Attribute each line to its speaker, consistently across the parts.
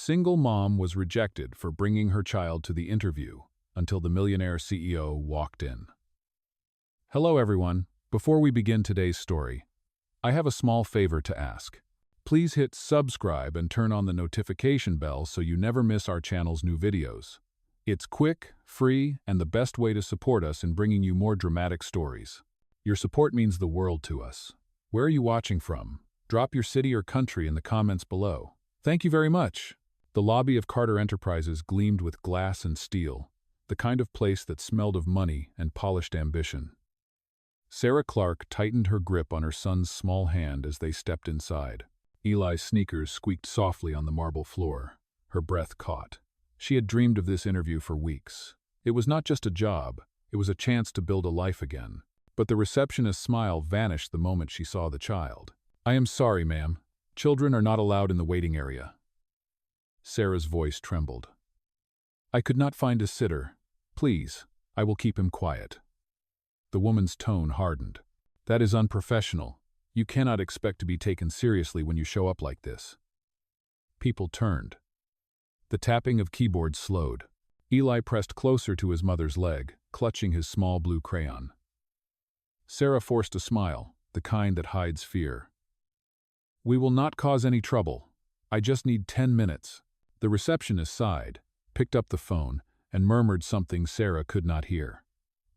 Speaker 1: single mom was rejected for bringing her child to the interview until the Millionaire CEO walked in. Hello everyone. Before we begin today's story, I have a small favor to ask. Please hit subscribe and turn on the notification bell so you never miss our channel's new videos. It's quick, free, and the best way to support us in bringing you more dramatic stories. Your support means the world to us. Where are you watching from? Drop your city or country in the comments below. Thank you very much. The lobby of Carter Enterprises gleamed with glass and steel, the kind of place that smelled of money and polished ambition. Sarah Clark tightened her grip on her son's small hand as they stepped inside. Eli's sneakers squeaked softly on the marble floor. Her breath caught. She had dreamed of this interview for weeks. It was not just a job, it was a chance to build a life again. But the receptionist's smile vanished the moment she saw the child. "I am sorry, ma'am. Children are not allowed in the waiting area." Sarah's voice trembled. "I could not find a sitter. Please, I will keep him quiet." The woman's tone hardened. "That is unprofessional. You cannot expect to be taken seriously when you show up like this." People turned. The tapping of keyboards slowed. Eli pressed closer to his mother's leg, clutching his small blue crayon. Sarah forced a smile, the kind that hides fear. "We will not cause any trouble. I just need 10 minutes. The receptionist sighed, picked up the phone, and murmured something Sarah could not hear.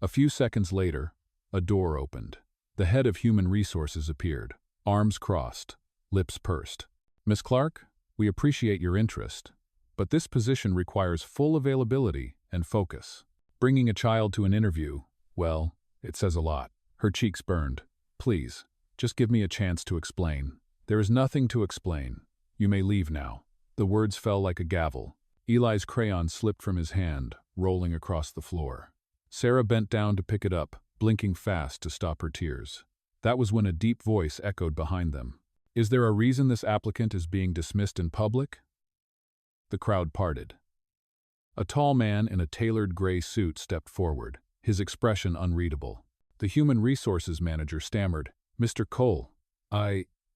Speaker 1: A few seconds later, a door opened. The head of Human Resources appeared, arms crossed, lips pursed. "Miss Clark, we appreciate your interest, but this position requires full availability and focus. Bringing a child to an interview, well, it says a lot." Her cheeks burned. "Please, just give me a chance to explain." "There is nothing to explain. You may leave now." The words fell like a gavel. Eli's crayon slipped from his hand, rolling across the floor. Sarah bent down to pick it up, blinking fast to stop her tears. That was when a deep voice echoed behind them. "Is there a reason this applicant is being dismissed in public?" The crowd parted. A tall man in a tailored gray suit stepped forward, his expression unreadable. The Human Resources manager stammered, "Mr. Cole,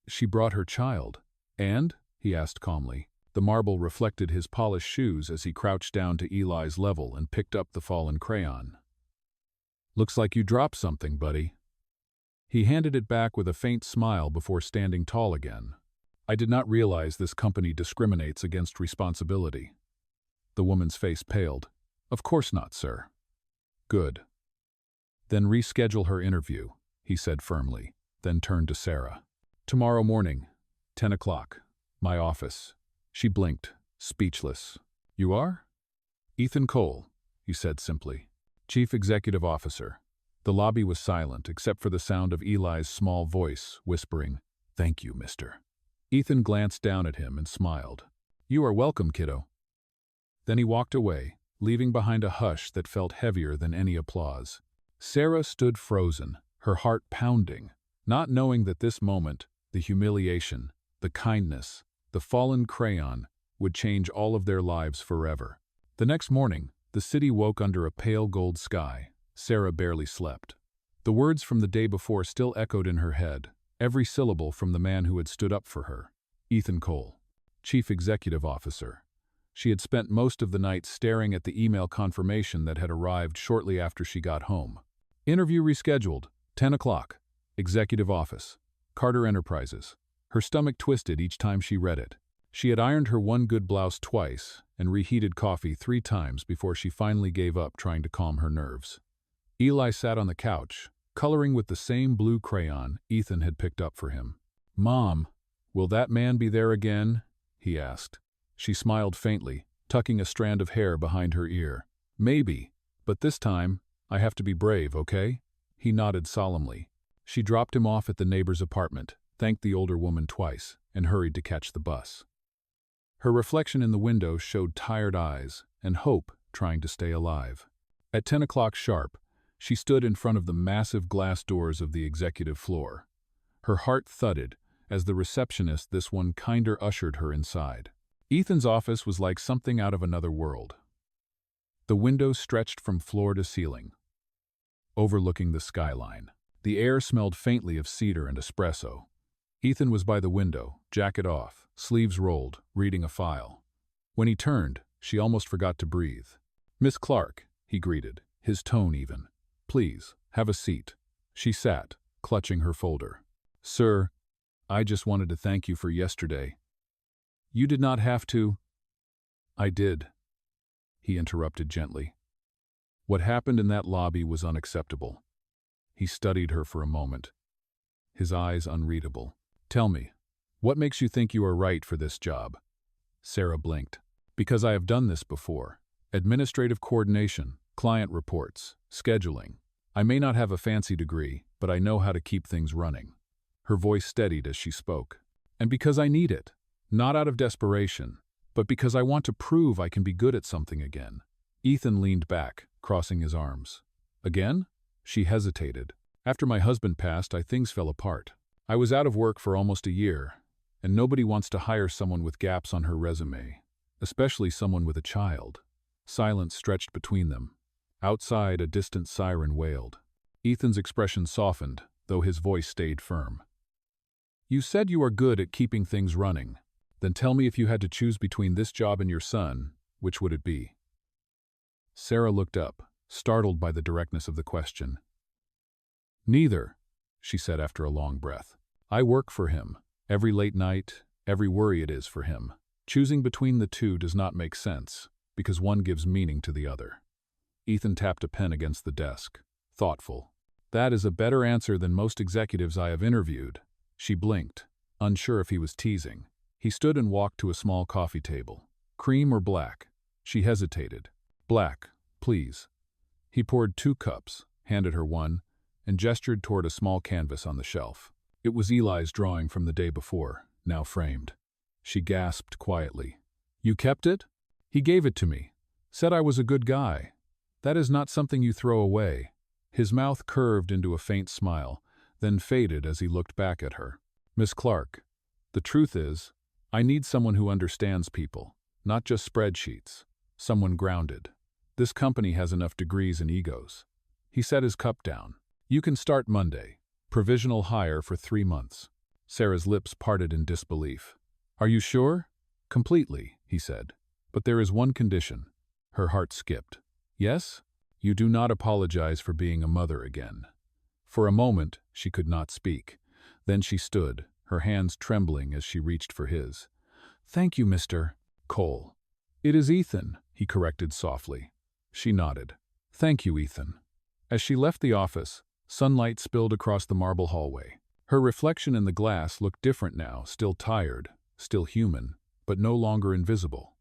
Speaker 1: She brought her child." "And?" he asked calmly. The marble reflected his polished shoes as he crouched down to Eli's level and picked up the fallen crayon. "Looks like you dropped something, buddy." He handed it back with a faint smile before standing tall again. "I did not realize this company discriminates against responsibility." The woman's face paled. "Of course not, sir." "Good. Then reschedule her interview," he said firmly, then turned to Sarah. "Tomorrow morning, 10 o'clock, my office." She blinked, speechless. "You are?" "Ethan Cole," he said simply. "Chief Executive Officer." The lobby was silent except for the sound of Eli's small voice whispering, "Thank you, mister." Ethan glanced down at him and smiled. "You are welcome, kiddo." Then he walked away, leaving behind a hush that felt heavier than any applause. Sarah stood frozen, her heart pounding, not knowing that this moment, the humiliation, the kindness, the fallen crayon, would change all of their lives forever. The next morning, the city woke under a pale gold sky. Sarah barely slept. The words from the day before still echoed in her head, every syllable from the man who had stood up for her. Ethan Cole, Chief Executive Officer. She had spent most of the night staring at the email confirmation that had arrived shortly after she got home. "Interview rescheduled, 10 o'clock, Executive Office, Carter Enterprises." Her stomach twisted each time she read it. She had ironed her one good blouse twice and reheated coffee 3 times before she finally gave up trying to calm her nerves. Eli sat on the couch, coloring with the same blue crayon Ethan had picked up for him. "Mom, will that man be there again?" he asked. She smiled faintly, tucking a strand of hair behind her ear. "Maybe, but this time, I have to be brave, okay?" He nodded solemnly. She dropped him off at the neighbor's apartment, thanked the older woman twice, and hurried to catch the bus. Her reflection in the window showed tired eyes and hope trying to stay alive. At 10 o'clock sharp, she stood in front of the massive glass doors of the executive floor. Her heart thudded as the receptionist, this one kinder, ushered her inside. Ethan's office was like something out of another world. The windows stretched from floor to ceiling, overlooking the skyline. The air smelled faintly of cedar and espresso. Ethan was by the window, jacket off, sleeves rolled, reading a file. When he turned, she almost forgot to breathe. "Miss Clark," he greeted, his tone even. "Please, have a seat." She sat, clutching her folder. "Sir, I just wanted to thank you for yesterday." "You did not have to." "I did," he interrupted gently. "What happened in that lobby was unacceptable." He studied her for a moment, his eyes unreadable. "Tell me, what makes you think you are right for this job?" Sarah blinked. "Because I have done this before. Administrative coordination, client reports, scheduling. I may not have a fancy degree, but I know how to keep things running." Her voice steadied as she spoke. "And because I need it, not out of desperation, but because I want to prove I can be good at something again." Ethan leaned back, crossing his arms. "Again?" She hesitated. "After my husband passed, things fell apart. I was out of work for almost a year, and nobody wants to hire someone with gaps on her resume, especially someone with a child." Silence stretched between them. Outside, a distant siren wailed. Ethan's expression softened, though his voice stayed firm. "You said you are good at keeping things running. Then tell me, if you had to choose between this job and your son, which would it be?" Sarah looked up, startled by the directness of the question. "Neither," she said after a long breath. "I work for him. Every late night, every worry it is for him. Choosing between the two does not make sense, because one gives meaning to the other." Ethan tapped a pen against the desk, thoughtful. "That is a better answer than most executives I have interviewed." She blinked, unsure if he was teasing. He stood and walked to a small coffee table. "Cream or black?" She hesitated. "Black, please." He poured 2 cups, handed her one, and gestured toward a small canvas on the shelf. It was Eli's drawing from the day before, now framed. She gasped quietly. "You kept it?" "He gave it to me. Said I was a good guy. That is not something you throw away." His mouth curved into a faint smile, then faded as he looked back at her. "Miss Clark, the truth is, I need someone who understands people, not just spreadsheets. Someone grounded. This company has enough degrees and egos." He set his cup down. "You can start Monday. Provisional hire for 3 months." Sarah's lips parted in disbelief. "Are you sure?" "Completely," he said. "But there is one condition." Her heart skipped. "Yes?" "You do not apologize for being a mother again." For a moment, she could not speak. Then she stood, her hands trembling as she reached for his. "Thank you, Mr. Cole." "It is Ethan," he corrected softly. She nodded. "Thank you, Ethan." As she left the office, sunlight spilled across the marble hallway. Her reflection in the glass looked different now, still tired, still human, but no longer invisible.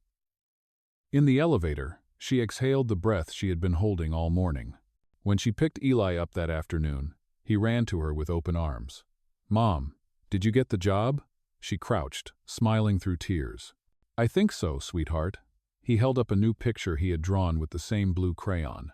Speaker 1: In the elevator, she exhaled the breath she had been holding all morning. When she picked Eli up that afternoon, he ran to her with open arms. "Mom, did you get the job?" She crouched, smiling through tears. "I think so, sweetheart." He held up a new picture he had drawn with the same blue crayon.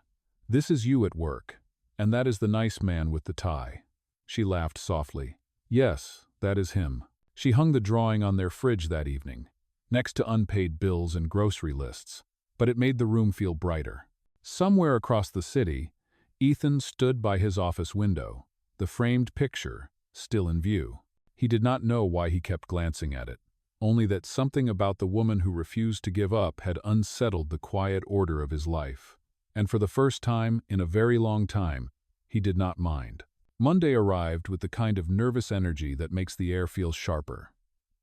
Speaker 1: "This is you at work, and that is the nice man with the tie." She laughed softly. "Yes, that is him." She hung the drawing on their fridge that evening, next to unpaid bills and grocery lists, but it made the room feel brighter. Somewhere across the city, Ethan stood by his office window, the framed picture still in view. He did not know why he kept glancing at it, only that something about the woman who refused to give up had unsettled the quiet order of his life. And for the first time in a very long time, he did not mind. Monday arrived with the kind of nervous energy that makes the air feel sharper.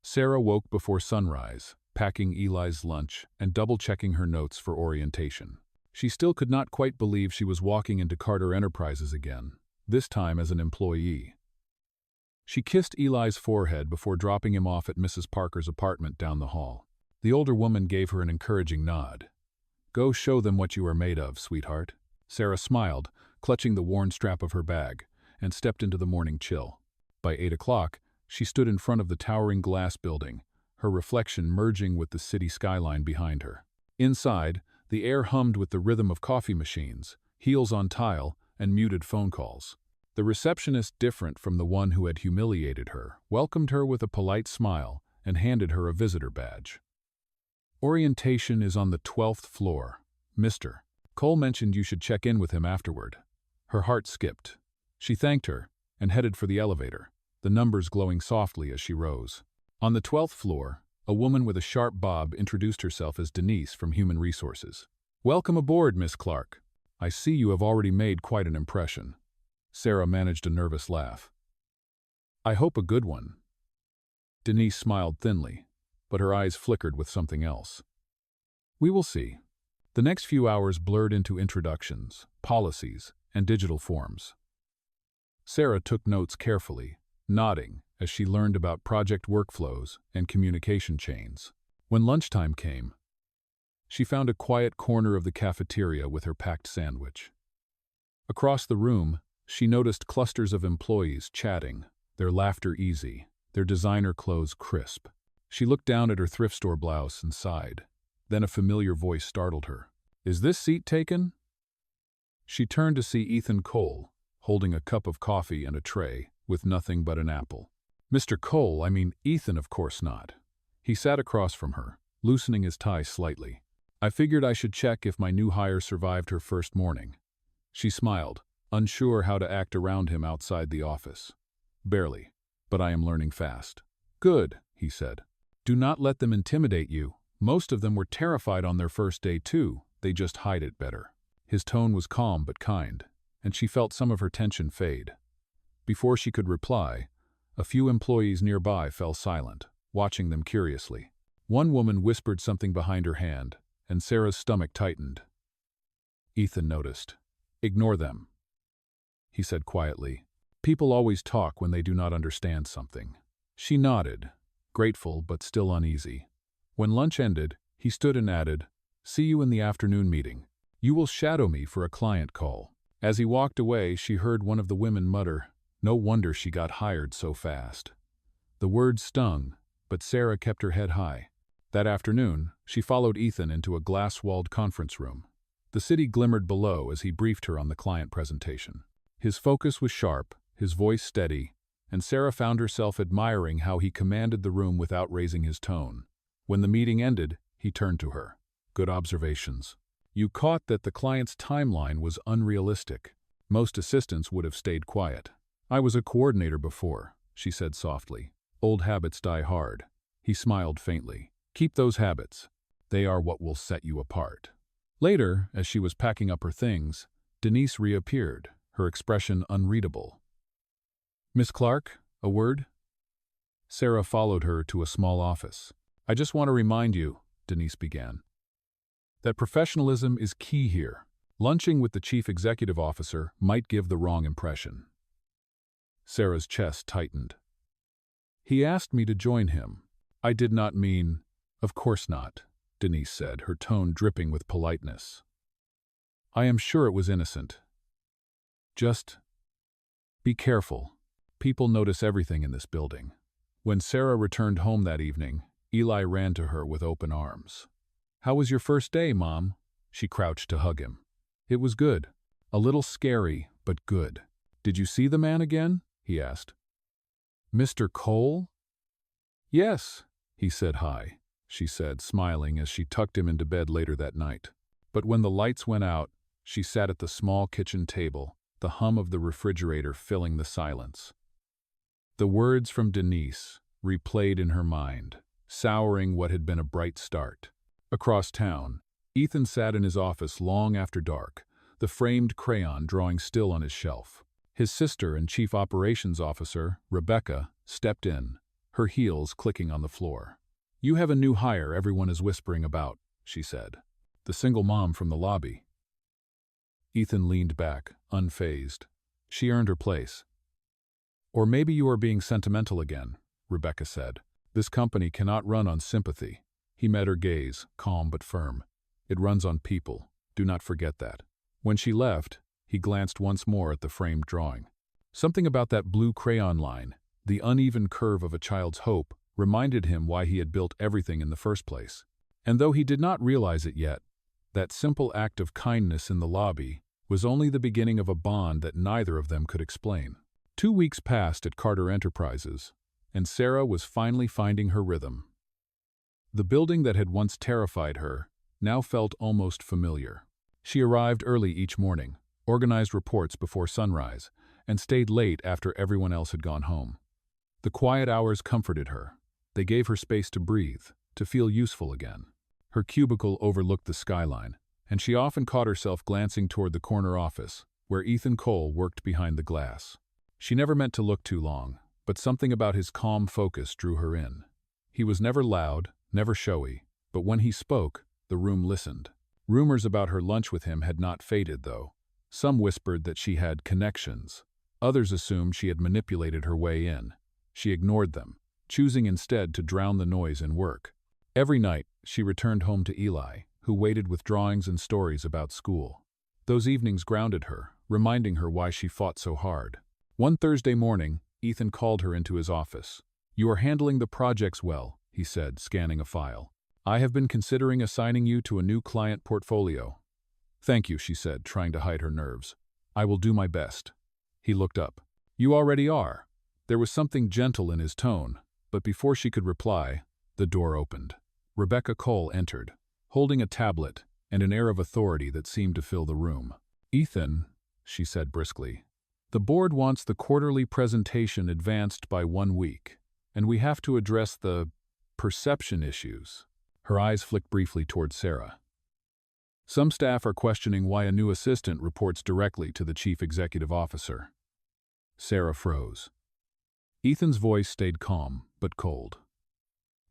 Speaker 1: Sarah woke before sunrise, packing Eli's lunch and double-checking her notes for orientation. She still could not quite believe she was walking into Carter Enterprises again, this time as an employee. She kissed Eli's forehead before dropping him off at Mrs. Parker's apartment down the hall. The older woman gave her an encouraging nod. "Go show them what you are made of, sweetheart." Sarah smiled, clutching the worn strap of her bag, and stepped into the morning chill. By 8 o'clock, she stood in front of the towering glass building, her reflection merging with the city skyline behind her. Inside, the air hummed with the rhythm of coffee machines, heels on tile, and muted phone calls. The receptionist, different from the one who had humiliated her, welcomed her with a polite smile and handed her a visitor badge. "Orientation is on the 12th floor. Mr. Cole mentioned you should check in with him afterward." Her heart skipped. She thanked her and headed for the elevator, the numbers glowing softly as she rose. On the 12th floor, A woman with a sharp bob introduced herself as Denise from Human Resources. "Welcome aboard, Miss Clark. I see you have already made quite an impression." Sarah managed a nervous laugh. "I hope a good one." Denise smiled thinly, but her eyes flickered with something else. "We will see." The next few hours blurred into introductions, policies, and digital forms. Sarah took notes carefully, nodding as she learned about project workflows and communication chains. When lunchtime came, she found a quiet corner of the cafeteria with her packed sandwich. Across the room, she noticed clusters of employees chatting, their laughter easy, their designer clothes crisp. She looked down at her thrift store blouse and sighed. Then a familiar voice startled her. "Is this seat taken?" She turned to see Ethan Cole, holding a cup of coffee and a tray, with nothing but an apple. "Mr. Cole, I mean Ethan, of course not." He sat across from her, loosening his tie slightly. "I figured I should check if my new hire survived her first morning." She smiled, unsure how to act around him outside the office. "Barely, but I am learning fast." "Good," he said. "Do not let them intimidate you. Most of them were terrified on their first day too, they just hide it better." His tone was calm but kind, and she felt some of her tension fade. Before she could reply, a few employees nearby fell silent, watching them curiously. One woman whispered something behind her hand, and Sarah's stomach tightened. Ethan noticed. "Ignore them," he said quietly. "People always talk when they do not understand something." She nodded, grateful but still uneasy. When lunch ended, he stood and added, "See you in the afternoon meeting. You will shadow me for a client call." As he walked away, she heard one of the women mutter, "No wonder she got hired so fast." The words stung, but Sarah kept her head high. That afternoon, she followed Ethan into a glass-walled conference room. The city glimmered below as he briefed her on the client presentation. His focus was sharp, his voice steady, and Sarah found herself admiring how he commanded the room without raising his tone. When the meeting ended, he turned to her. "Good observations. You caught that the client's timeline was unrealistic. Most assistants would have stayed quiet." "I was a coordinator before," she said softly. "Old habits die hard." He smiled faintly. "Keep those habits. They are what will set you apart." Later, as she was packing up her things, Denise reappeared, her expression unreadable. "Miss Clark, a word?" Sarah followed her to a small office. "I just want to remind you," Denise began, "that professionalism is key here. Lunching with the chief executive officer might give the wrong impression." Sarah's chest tightened. "He asked me to join him. I did not mean—" "Of course not," Denise said, her tone dripping with politeness. "I am sure it was innocent. Just be careful. People notice everything in this building." When Sarah returned home that evening, Eli ran to her with open arms. "How was your first day, Mom?" She crouched to hug him. "It was good. A little scary, but good." "Did you see the man again?" he asked. "Mr. Cole?" "Yes," he said. "Hi," she said, smiling as she tucked him into bed later that night. But when the lights went out, she sat at the small kitchen table, the hum of the refrigerator filling the silence. The words from Denise replayed in her mind, souring what had been a bright start. Across town, Ethan sat in his office long after dark, the framed crayon drawing still on his shelf. His sister and chief operations officer, Rebecca, stepped in, her heels clicking on the floor. "You have a new hire everyone is whispering about," she said. "The single mom from the lobby." Ethan leaned back, unfazed. "She earned her place." "Or maybe you are being sentimental again," Rebecca said. "This company cannot run on sympathy." He met her gaze, calm but firm. "It runs on people. Do not forget that." When she left, he glanced once more at the framed drawing. Something about that blue crayon line, the uneven curve of a child's hope, reminded him why he had built everything in the first place. And though he did not realize it yet, that simple act of kindness in the lobby was only the beginning of a bond that neither of them could explain. 2 weeks passed at Carter Enterprises, and Sarah was finally finding her rhythm. The building that had once terrified her now felt almost familiar. She arrived early each morning, organized reports before sunrise, and stayed late after everyone else had gone home. The quiet hours comforted her. They gave her space to breathe, to feel useful again. Her cubicle overlooked the skyline, and she often caught herself glancing toward the corner office, where Ethan Cole worked behind the glass. She never meant to look too long, but something about his calm focus drew her in. He was never loud, never showy, but when he spoke, the room listened. Rumors about her lunch with him had not faded, though. Some whispered that she had connections. Others assumed she had manipulated her way in. She ignored them, choosing instead to drown the noise in work. Every night, she returned home to Eli, who waited with drawings and stories about school. Those evenings grounded her, reminding her why she fought so hard. One Thursday morning, Ethan called her into his office. "You are handling the projects well," he said, scanning a file. "I have been considering assigning you to a new client portfolio." "Thank you," she said, trying to hide her nerves. "I will do my best." He looked up. "You already are." There was something gentle in his tone, but before she could reply, the door opened. Rebecca Cole entered, holding a tablet and an air of authority that seemed to fill the room. "Ethan," she said briskly, "the board wants the quarterly presentation advanced by 1 week, and we have to address the perception issues." Her eyes flicked briefly toward Sarah. "Some staff are questioning why a new assistant reports directly to the chief executive officer." Sarah froze. Ethan's voice stayed calm, but cold.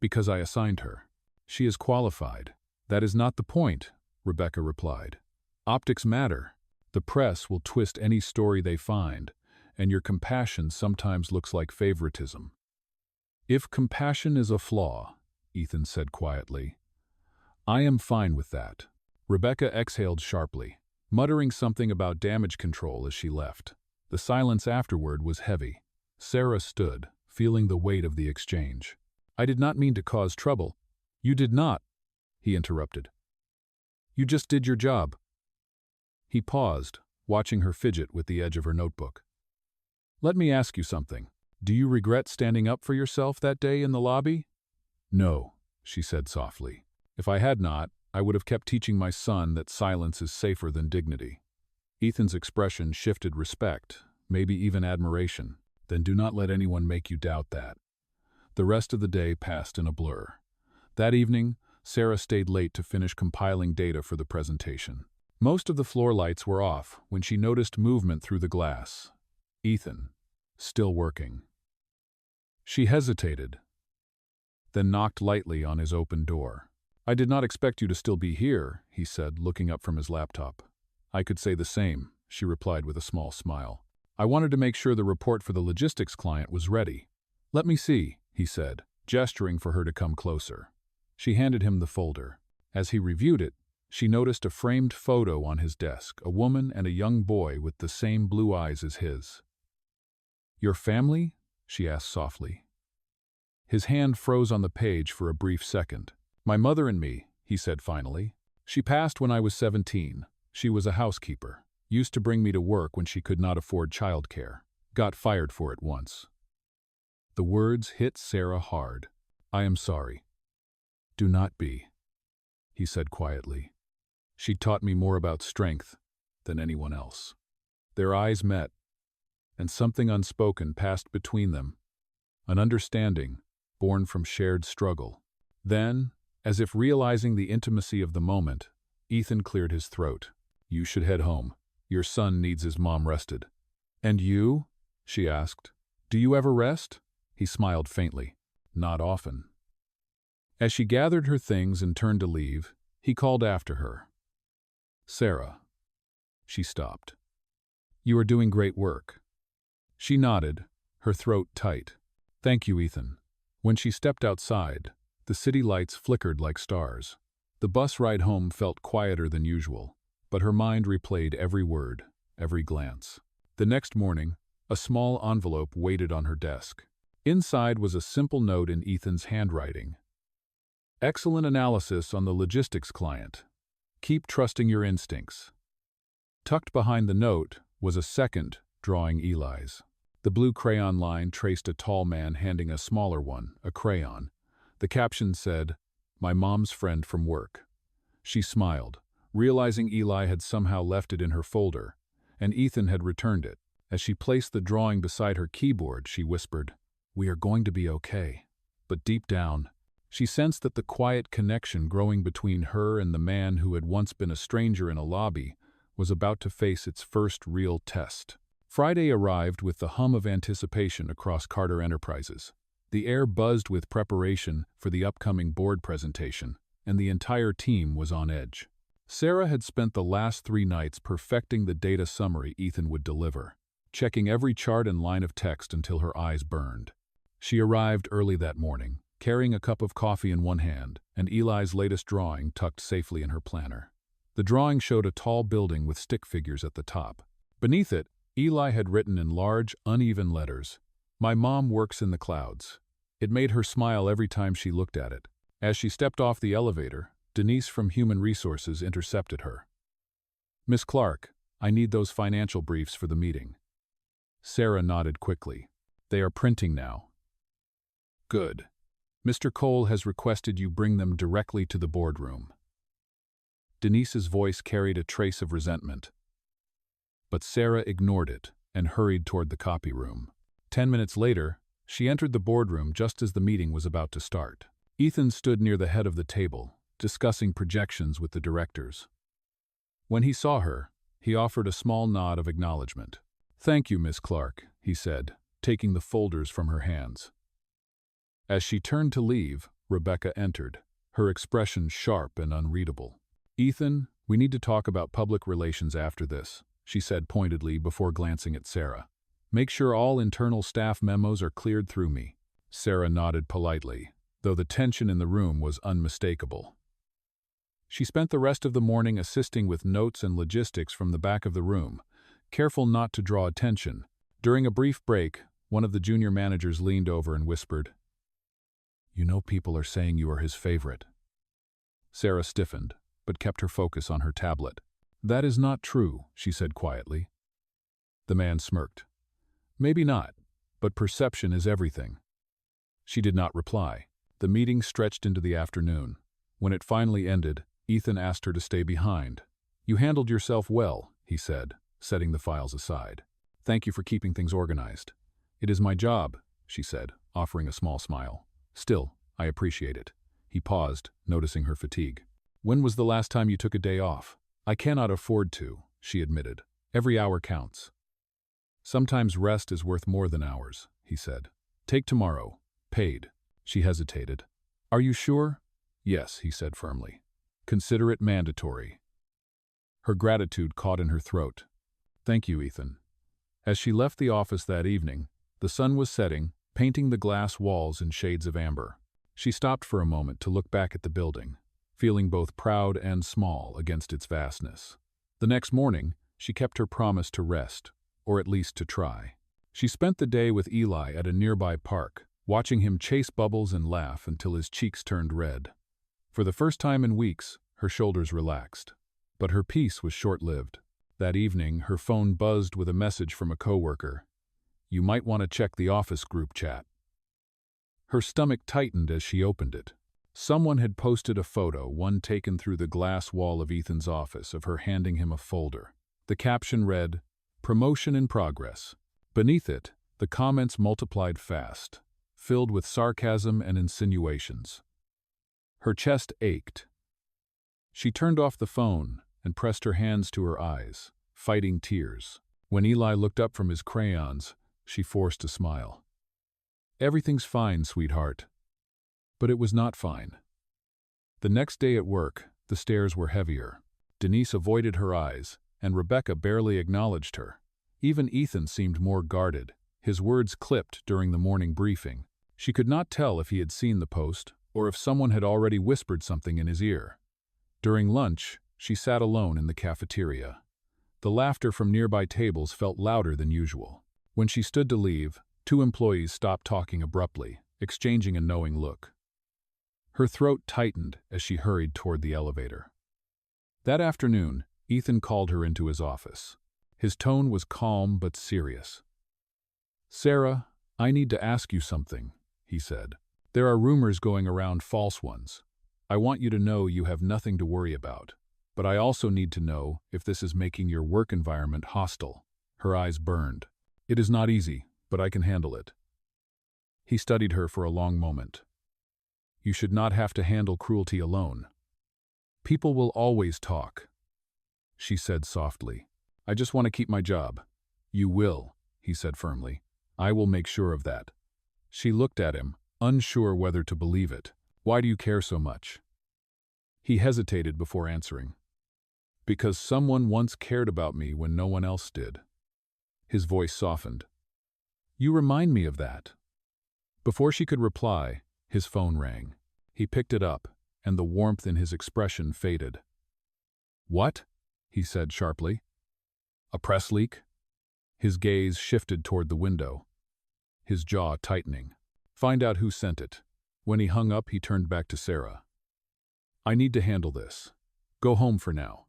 Speaker 1: "Because I assigned her. She is qualified." "That is not the point," Rebecca replied. "Optics matter. The press will twist any story they find, and your compassion sometimes looks like favoritism." "If compassion is a flaw," Ethan said quietly, "I am fine with that." Rebecca exhaled sharply, muttering something about damage control as she left. The silence afterward was heavy. Sarah stood, feeling the weight of the exchange. "I did not mean to cause trouble." "You did not," he interrupted. "You just did your job." He paused, watching her fidget with the edge of her notebook. "Let me ask you something. Do you regret standing up for yourself that day in the lobby?" "No," she said softly. "If I had not, I would have kept teaching my son that silence is safer than dignity." Ethan's expression shifted respect, maybe even admiration. "Then do not let anyone make you doubt that." The rest of the day passed in a blur. That evening, Sarah stayed late to finish compiling data for the presentation. Most of the floor lights were off when she noticed movement through the glass. Ethan, still working. She hesitated, then knocked lightly on his open door. "I did not expect you to still be here," he said, looking up from his laptop. "I could say the same," she replied with a small smile. "I wanted to make sure the report for the logistics client was ready." "Let me see," he said, gesturing for her to come closer. She handed him the folder. As he reviewed it, she noticed a framed photo on his desk, a woman and a young boy with the same blue eyes as his. "Your family?" she asked softly. His hand froze on the page for a brief second. "My mother and me," he said finally. "She passed when I was 17. She was a housekeeper. Used to bring me to work when she could not afford childcare. Got fired for it once." The words hit Sarah hard. "I am sorry." "Do not be," he said quietly. "She taught me more about strength than anyone else." Their eyes met, and something unspoken passed between them, an understanding born from shared struggle. Then, as if realizing the intimacy of the moment, Ethan cleared his throat. "You should head home. Your son needs his mom rested." "And you?" she asked. "Do you ever rest?" He smiled faintly. "Not often." As she gathered her things and turned to leave, he called after her. "Sarah." She stopped. "You are doing great work." She nodded, her throat tight. "Thank you, Ethan." When she stepped outside, the city lights flickered like stars. The bus ride home felt quieter than usual, but her mind replayed every word, every glance. The next morning, a small envelope waited on her desk. Inside was a simple note in Ethan's handwriting. "Excellent analysis on the logistics client. Keep trusting your instincts." Tucked behind the note was a second drawing Eli's. The blue crayon line traced a tall man handing a smaller one, a crayon. The caption said, "My mom's friend from work." She smiled, realizing Eli had somehow left it in her folder, and Ethan had returned it. As she placed the drawing beside her keyboard, she whispered, "We are going to be okay." But deep down, She sensed that the quiet connection growing between her and the man who had once been a stranger in a lobby was about to face its first real test. Friday arrived with the hum of anticipation across Carter Enterprises. The air buzzed with preparation for the upcoming board presentation, and the entire team was on edge. Sarah had spent the last 3 nights perfecting the data summary Ethan would deliver, checking every chart and line of text until her eyes burned. She arrived early that morning, carrying a cup of coffee in one hand and Eli's latest drawing tucked safely in her planner. The drawing showed a tall building with stick figures at the top. Beneath it, Eli had written in large, uneven letters, "My mom works in the clouds." It made her smile every time she looked at it. As she stepped off the elevator, Denise from Human Resources intercepted her. "Miss Clark, I need those financial briefs for the meeting." Sarah nodded quickly. "They are printing now." "Good. Mr. Cole has requested you bring them directly to the boardroom." Denise's voice carried a trace of resentment. But Sarah ignored it and hurried toward the copy room. 10 minutes later, she entered the boardroom just as the meeting was about to start. Ethan stood near the head of the table, discussing projections with the directors. When he saw her, he offered a small nod of acknowledgement. "Thank you, Miss Clark," he said, taking the folders from her hands. As she turned to leave, Rebecca entered, her expression sharp and unreadable. "Ethan, we need to talk about public relations after this," she said pointedly before glancing at Sarah. "Make sure all internal staff memos are cleared through me." Sarah nodded politely, though the tension in the room was unmistakable. She spent the rest of the morning assisting with notes and logistics from the back of the room, careful not to draw attention. During a brief break, one of the junior managers leaned over and whispered, "You know people are saying you are his favorite." Sarah stiffened, but kept her focus on her tablet. "That is not true," she said quietly. The man smirked. "Maybe not, but perception is everything." She did not reply. The meeting stretched into the afternoon. When it finally ended, Ethan asked her to stay behind. "You handled yourself well," he said, setting the files aside. "Thank you for keeping things organized." "It is my job," she said, offering a small smile. "Still, I appreciate it." He paused, noticing her fatigue. "When was the last time you took a day off?" "I cannot afford to," she admitted. "Every hour counts." "Sometimes rest is worth more than hours," he said. "Take tomorrow. Paid." She hesitated. "Are you sure?" "Yes," he said firmly. "Consider it mandatory." Her gratitude caught in her throat. "Thank you, Ethan." As she left the office that evening, the sun was setting, painting the glass walls in shades of amber. She stopped for a moment to look back at the building, feeling both proud and small against its vastness. The next morning, she kept her promise to rest, or at least to try. She spent the day with Eli at a nearby park, watching him chase bubbles and laugh until his cheeks turned red. For the first time in weeks, her shoulders relaxed. But her peace was short-lived. That evening, her phone buzzed with a message from a coworker. "You might want to check the office group chat." Her stomach tightened as she opened it. Someone had posted a photo, one taken through the glass wall of Ethan's office, of her handing him a folder. The caption read, "Promotion in progress." Beneath it, the comments multiplied fast, filled with sarcasm and insinuations. Her chest ached. She turned off the phone and pressed her hands to her eyes, fighting tears. When Eli looked up from his crayons, she forced a smile. "Everything's fine, sweetheart." But it was not fine. The next day at work, the stares were heavier. Denise avoided her eyes, and Rebecca barely acknowledged her. Even Ethan seemed more guarded, his words clipped during the morning briefing. She could not tell if he had seen the post, or if someone had already whispered something in his ear. During lunch, she sat alone in the cafeteria. The laughter from nearby tables felt louder than usual. When she stood to leave, 2 employees stopped talking abruptly, exchanging a knowing look. Her throat tightened as she hurried toward the elevator. That afternoon, Ethan called her into his office. His tone was calm but serious. "Sarah, I need to ask you something," he said. "There are rumors going around, false ones. I want you to know you have nothing to worry about. But I also need to know if this is making your work environment hostile." Her eyes burned. "It is not easy, but I can handle it." He studied her for a long moment. You should not have to handle cruelty alone. People will always talk, she said softly. I just want to keep my job. You will, he said firmly. I will make sure of that. She looked at him, unsure whether to believe it. Why do you care so much? He hesitated before answering. Because someone once cared about me when no one else did. His voice softened. You remind me of that. Before she could reply, his phone rang. He picked it up, and the warmth in his expression faded. What? He said sharply. A press leak? His gaze shifted toward the window, his jaw tightening. Find out who sent it. When he hung up, he turned back to Sarah. I need to handle this. Go home for now.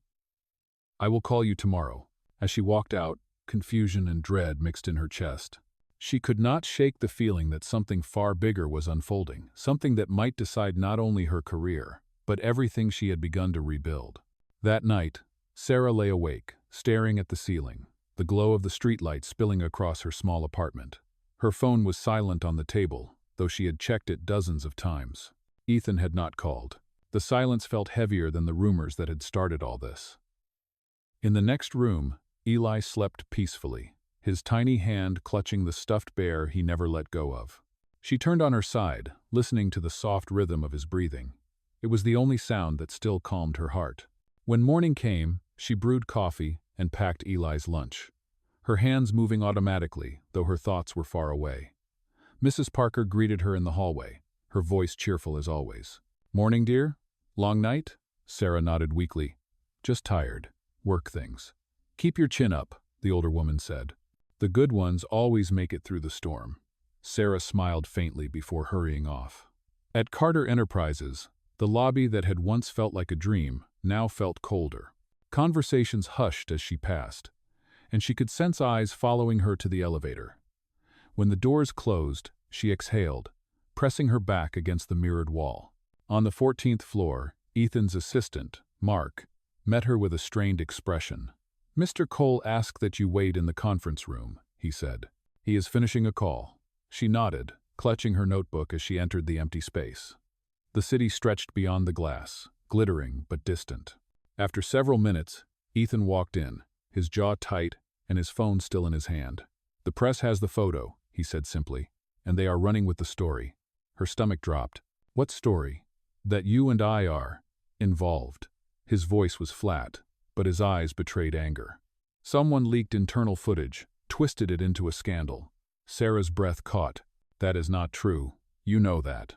Speaker 1: I will call you tomorrow. As she walked out, confusion and dread mixed in her chest. She could not shake the feeling that something far bigger was unfolding, something that might decide not only her career, but everything she had begun to rebuild. That night, Sarah lay awake, staring at the ceiling, the glow of the streetlight spilling across her small apartment. Her phone was silent on the table, though she had checked it dozens of times. Ethan had not called. The silence felt heavier than the rumors that had started all this. In the next room, Eli slept peacefully, his tiny hand clutching the stuffed bear he never let go of. She turned on her side, listening to the soft rhythm of his breathing. It was the only sound that still calmed her heart. When morning came, she brewed coffee and packed Eli's lunch, her hands moving automatically, though her thoughts were far away. Mrs. Parker greeted her in the hallway, her voice cheerful as always. Morning, dear? Long night? Sarah nodded weakly. Just tired. Work things. Keep your chin up, the older woman said. The good ones always make it through the storm. Sarah smiled faintly before hurrying off. At Carter Enterprises, the lobby that had once felt like a dream now felt colder. Conversations hushed as she passed, and she could sense eyes following her to the elevator. When the doors closed, she exhaled, pressing her back against the mirrored wall. On the 14th floor, Ethan's assistant, Mark, met her with a strained expression. Mr. Cole asked that you wait in the conference room, he said. He is finishing a call. She nodded, clutching her notebook as she entered the empty space. The city stretched beyond the glass, glittering but distant. After several minutes, Ethan walked in, his jaw tight and his phone still in his hand. The press has the photo, he said simply, and they are running with the story. Her stomach dropped. What story? That you and I are involved. His voice was flat, but his eyes betrayed anger. Someone leaked internal footage, twisted it into a scandal. Sarah's breath caught. That is not true. You know that.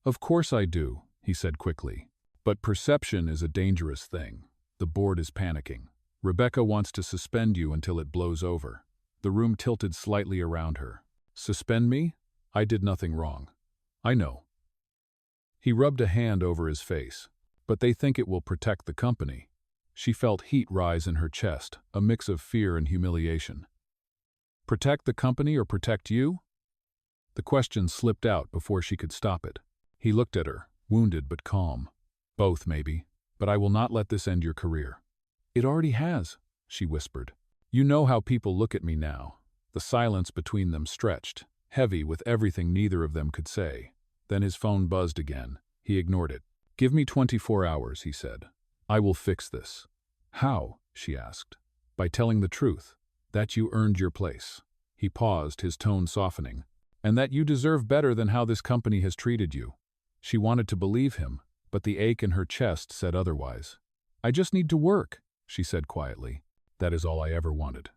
Speaker 1: Of course I do, he said quickly. But perception is a dangerous thing. The board is panicking. Rebecca wants to suspend you until it blows over. The room tilted slightly around her. Suspend me? I did nothing wrong. I know. He rubbed a hand over his face. But they think it will protect the company. She felt heat rise in her chest, a mix of fear and humiliation. Protect the company or protect you? The question slipped out before she could stop it. He looked at her, wounded but calm. Both, maybe, but I will not let this end your career. It already has, she whispered. You know how people look at me now. The silence between them stretched, heavy with everything neither of them could say. Then his phone buzzed again. He ignored it. Give me 24 hours, he said. I will fix this. How? She asked. By telling the truth, that you earned your place. He paused, his tone softening. And that you deserve better than how this company has treated you. She wanted to believe him, but the ache in her chest said otherwise. I just need to work, she said quietly. That is all I ever wanted.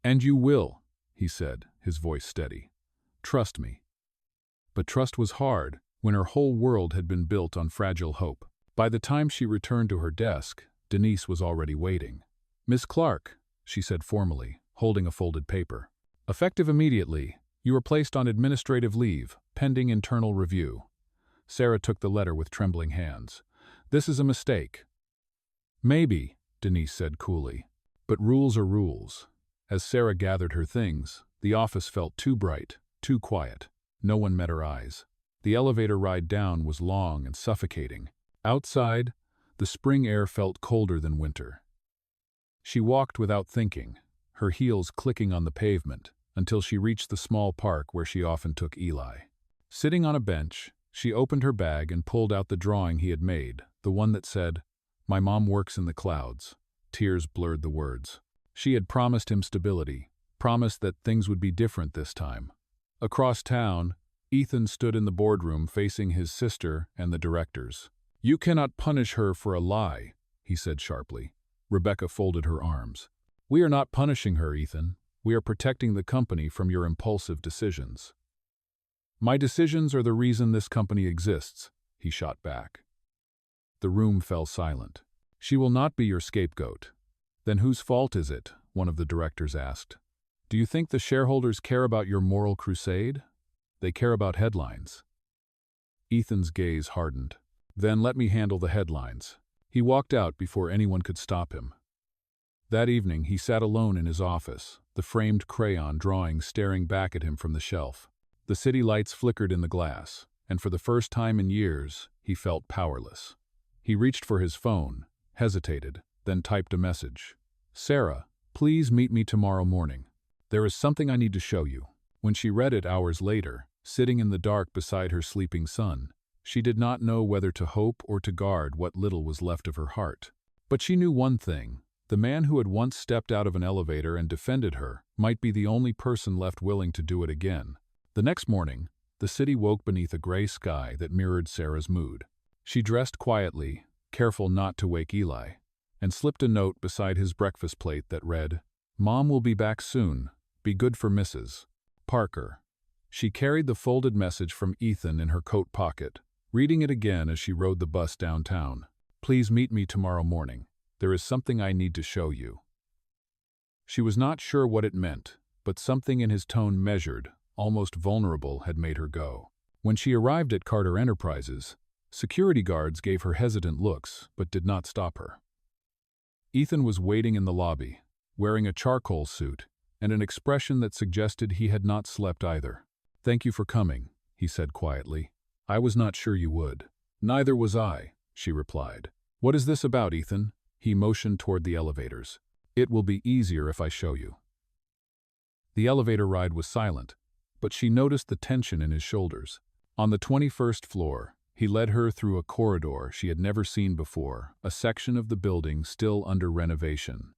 Speaker 1: And you will, he said, his voice steady. Trust me. But trust was hard when her whole world had been built on fragile hope. By the time she returned to her desk, Denise was already waiting. Miss Clark, she said formally, holding a folded paper. Effective immediately, you were placed on administrative leave, pending internal review. Sarah took the letter with trembling hands. This is a mistake. Maybe, Denise said coolly. But rules are rules. As Sarah gathered her things, the office felt too bright, too quiet. No one met her eyes. The elevator ride down was long and suffocating. Outside, the spring air felt colder than winter. She walked without thinking, her heels clicking on the pavement, until she reached the small park where she often took Eli. Sitting on a bench, She opened her bag and pulled out the drawing he had made, the one that said, "My mom works in the clouds." Tears blurred the words. She had promised him stability, promised that things would be different this time. Across town, Ethan stood in the boardroom facing his sister and the directors. "You cannot punish her for a lie," he said sharply. Rebecca folded her arms. "We are not punishing her, Ethan. We are protecting the company from your impulsive decisions." "My decisions are the reason this company exists," he shot back. The room fell silent. "She will not be your scapegoat." "Then whose fault is it?" one of the directors asked. "Do you think the shareholders care about your moral crusade? They care about headlines." Ethan's gaze hardened. "Then let me handle the headlines." He walked out before anyone could stop him. That evening he sat alone in his office, the framed crayon drawing staring back at him from the shelf. The city lights flickered in the glass, and for the first time in years, he felt powerless. He reached for his phone, hesitated, then typed a message. "Sarah, please meet me tomorrow morning. There is something I need to show you." When she read it hours later, sitting in the dark beside her sleeping son, she did not know whether to hope or to guard what little was left of her heart. But she knew one thing: the man who had once stepped out of an elevator and defended her might be the only person left willing to do it again. The next morning, the city woke beneath a gray sky that mirrored Sarah's mood. She dressed quietly, careful not to wake Eli, and slipped a note beside his breakfast plate that read, "Mom will be back soon. Be good for Mrs. Parker." She carried the folded message from Ethan in her coat pocket, reading it again as she rode the bus downtown. "Please meet me tomorrow morning. There is something I need to show you." She was not sure what it meant, but something in his tone, measured, almost vulnerable, had made her go. When she arrived at Carter Enterprises, security guards gave her hesitant looks but did not stop her. Ethan was waiting in the lobby, wearing a charcoal suit and an expression that suggested he had not slept either. "Thank you for coming," he said quietly. "I was not sure you would." "Neither was I," she replied. "What is this about, Ethan?" He motioned toward the elevators. "It will be easier if I show you." The elevator ride was silent, but she noticed the tension in his shoulders. On the 21st floor, he led her through a corridor she had never seen before, a section of the building still under renovation.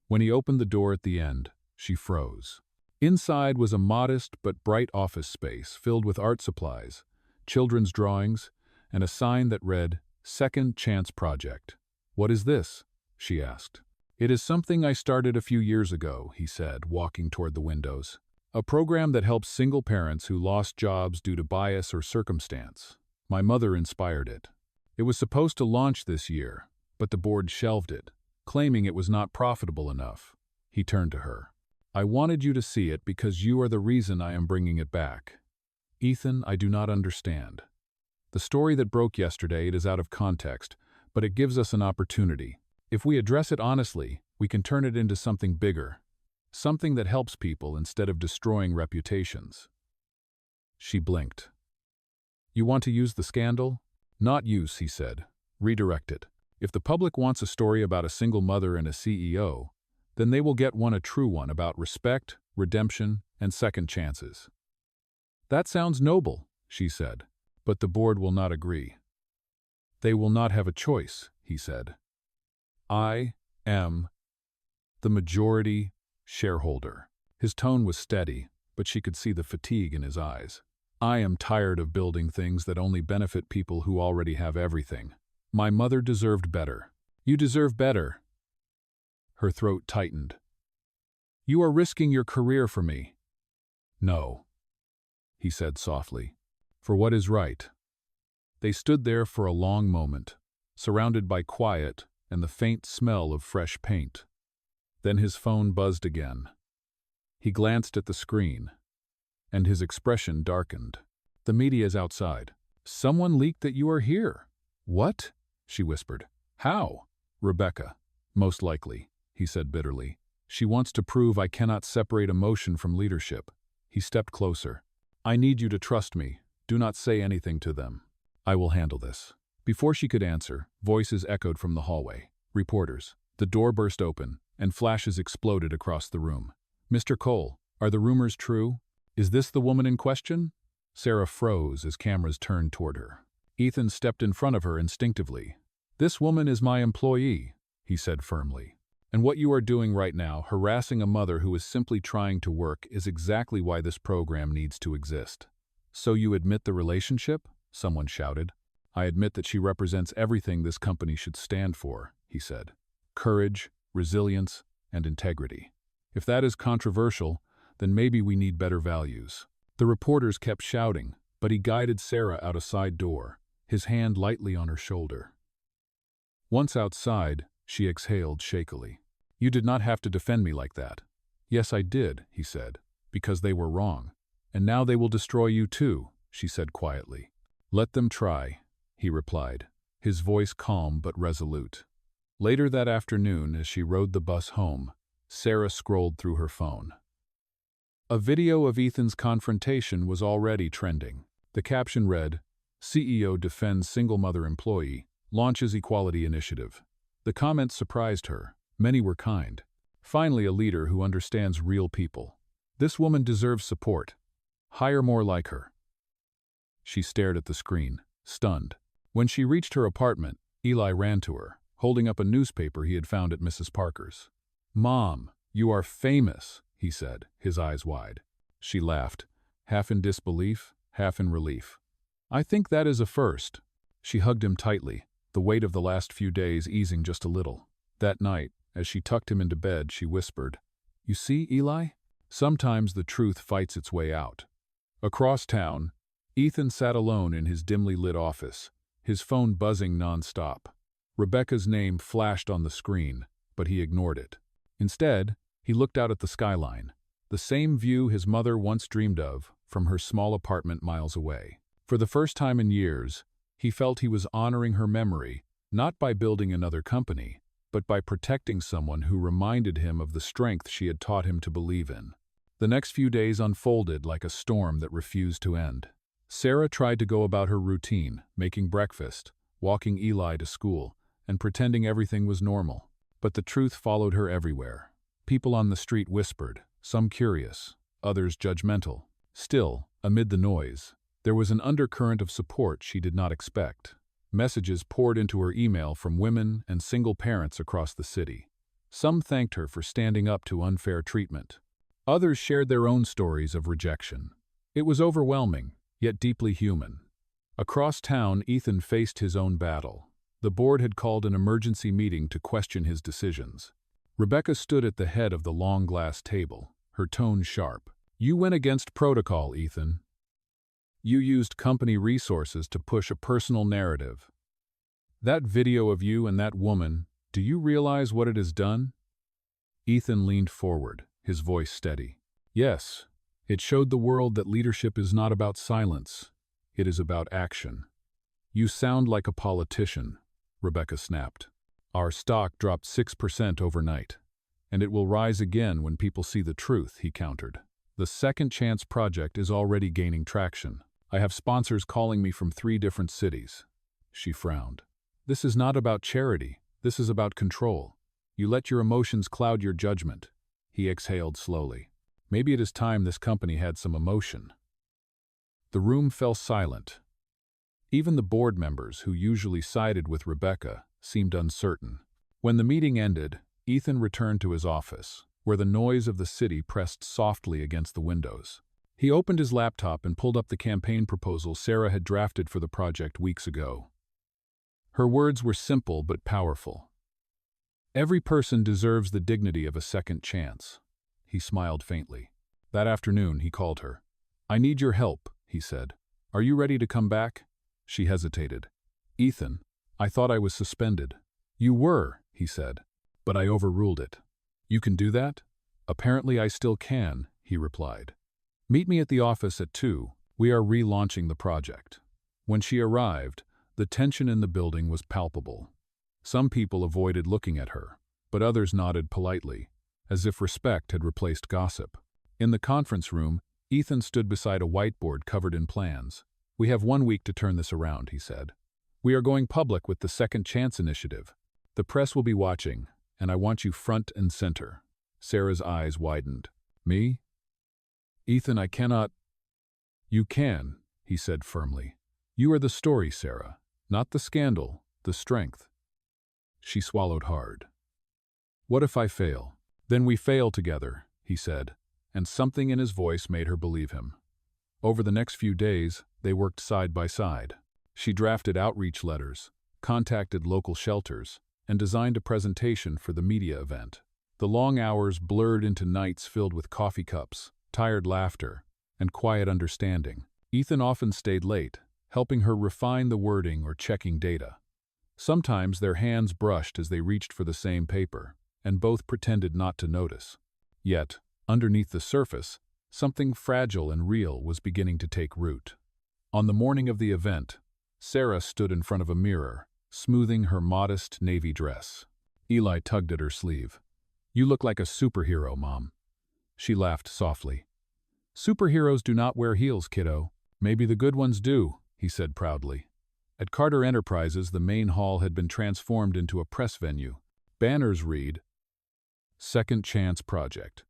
Speaker 1: When he opened the door at the end, she froze. Inside was a modest but bright office space filled with art supplies, children's drawings, and a sign that read, "Second Chance Project." "What is this?" she asked. "It is something I started a few years ago," he said, walking toward the windows. "A program that helps single parents who lost jobs due to bias or circumstance. My mother inspired it. It was supposed to launch this year, but the board shelved it, claiming it was not profitable enough." He turned to her. "I wanted you to see it because you are the reason I am bringing it back." "Ethan, I do not understand. The story that broke yesterday, it is out of context, but it gives us an opportunity. If we address it honestly, we can turn it into something bigger, something that helps people instead of destroying reputations." She blinked. "You want to use the scandal?" "Not use," he said. "Redirect it. If the public wants a story about a single mother and a CEO, then they will get one, a true one, about respect, redemption, and second chances." "That sounds noble," she said, "but the board will not agree." "They will not have a choice," he said. "I am the majority shareholder." His tone was steady, but she could see the fatigue in his eyes. "I am tired of building things that only benefit people who already have everything. My mother deserved better." "You deserve better." Her throat tightened. "You are risking your career for me." "No," he said softly. "For what is right." They stood there for a long moment, surrounded by quiet and the faint smell of fresh paint. Then his phone buzzed again. He glanced at the screen, and his expression darkened. "The media is outside." "Someone leaked that you are here." "What?" she whispered. "How?" "Rebecca. Most likely," he said bitterly. "She wants to prove I cannot separate emotion from leadership." He stepped closer. "I need you to trust me. Do not say anything to them. I will handle this." Before she could answer, voices echoed from the hallway. Reporters. The door burst open, and flashes exploded across the room. "Mr. Cole, are the rumors true? Is this the woman in question?" Sarah froze as cameras turned toward her. Ethan stepped in front of her instinctively. "This woman is my employee," he said firmly. "And what you are doing right now, harassing a mother who is simply trying to work, is exactly why this program needs to exist." "So you admit the relationship?" someone shouted. "I admit that she represents everything this company should stand for," he said. "Courage, resilience, and integrity. If that is controversial, then maybe we need better values." The reporters kept shouting, but he guided Sarah out a side door, his hand lightly on her shoulder. Once outside, she exhaled shakily. "You did not have to defend me like that." "Yes, I did," he said, "because they were wrong. And now they will destroy you too," she said quietly. "Let them try," he replied, his voice calm but resolute. Later that afternoon, as she rode the bus home, Sarah scrolled through her phone. A video of Ethan's confrontation was already trending. The caption read, "CEO defends single mother employee, launches equality initiative." The comments surprised her. Many were kind. Finally, a leader who understands real people. This woman deserves support. Hire more like her. She stared at the screen, stunned. When she reached her apartment, Eli ran to her, holding up a newspaper he had found at Mrs. Parker's. "Mom, you are famous," he said, his eyes wide. She laughed, half in disbelief, half in relief. "I think that is a first." She hugged him tightly, the weight of the last few days easing just a little. That night, as she tucked him into bed, she whispered, "You see, Eli? Sometimes the truth fights its way out." Across town, Ethan sat alone in his dimly lit office, his phone buzzing nonstop. Rebecca's name flashed on the screen, but he ignored it. Instead, he looked out at the skyline, the same view his mother once dreamed of from her small apartment miles away. For the first time in years, he felt he was honoring her memory, not by building another company, but by protecting someone who reminded him of the strength she had taught him to believe in. The next few days unfolded like a storm that refused to end. Sarah tried to go about her routine, making breakfast, walking Eli to school, and pretending everything was normal. But the truth followed her everywhere. People on the street whispered, some curious, others judgmental. Still, amid the noise, there was an undercurrent of support she did not expect. Messages poured into her email from women and single parents across the city. Some thanked her for standing up to unfair treatment. Others shared their own stories of rejection. It was overwhelming, yet deeply human. Across town, Ethan faced his own battle. The board had called an emergency meeting to question his decisions. Rebecca stood at the head of the long glass table, her tone sharp. "You went against protocol, Ethan. You used company resources to push a personal narrative. That video of you and that woman, do you realize what it has done?" Ethan leaned forward, his voice steady. "Yes, it showed the world that leadership is not about silence. It is about action." "You sound like a politician," Rebecca snapped. "Our stock dropped 6% overnight. And it will rise again when people see the truth," he countered. "The Second Chance project is already gaining traction. I have sponsors calling me from 3 different cities." She frowned. "This is not about charity. This is about control. You let your emotions cloud your judgment." He exhaled slowly. "Maybe it is time this company had some emotion." The room fell silent. Even the board members, who usually sided with Rebecca, seemed uncertain. When the meeting ended, Ethan returned to his office, where the noise of the city pressed softly against the windows. He opened his laptop and pulled up the campaign proposal Sarah had drafted for the project weeks ago. Her words were simple but powerful. "Every person deserves the dignity of a second chance." He smiled faintly. That afternoon, he called her. "I need your help," he said. "Are you ready to come back?" She hesitated. "Ethan, I thought I was suspended." "You were," he said, "but I overruled it." "You can do that?" "Apparently I still can," he replied. "Meet me at the office at 2. We are relaunching the project." When she arrived, the tension in the building was palpable. Some people avoided looking at her, but others nodded politely, as if respect had replaced gossip. In the conference room, Ethan stood beside a whiteboard covered in plans. "We have 1 week to turn this around," he said. "We are going public with the Second Chance initiative. The press will be watching, and I want you front and center." Sarah's eyes widened. "Me? Ethan, I cannot." "You can," he said firmly. You are the story, Sarah, not the scandal, the strength. She swallowed hard. What if I fail? Then we fail together, he said, and something in his voice made her believe him. Over the next few days, they worked side by side. She drafted outreach letters, contacted local shelters, and designed a presentation for the media event. The long hours blurred into nights filled with coffee cups, tired laughter, and quiet understanding. Ethan often stayed late, helping her refine the wording or checking data. Sometimes their hands brushed as they reached for the same paper, and both pretended not to notice. Yet, underneath the surface, something fragile and real was beginning to take root. On the morning of the event, Sarah stood in front of a mirror, smoothing her modest navy dress. Eli tugged at her sleeve. You look like a superhero, Mom. She laughed softly. Superheroes do not wear heels, kiddo. Maybe the good ones do, he said proudly. At Carter Enterprises, the main hall had been transformed into a press venue. Banners read, Second Chance Project,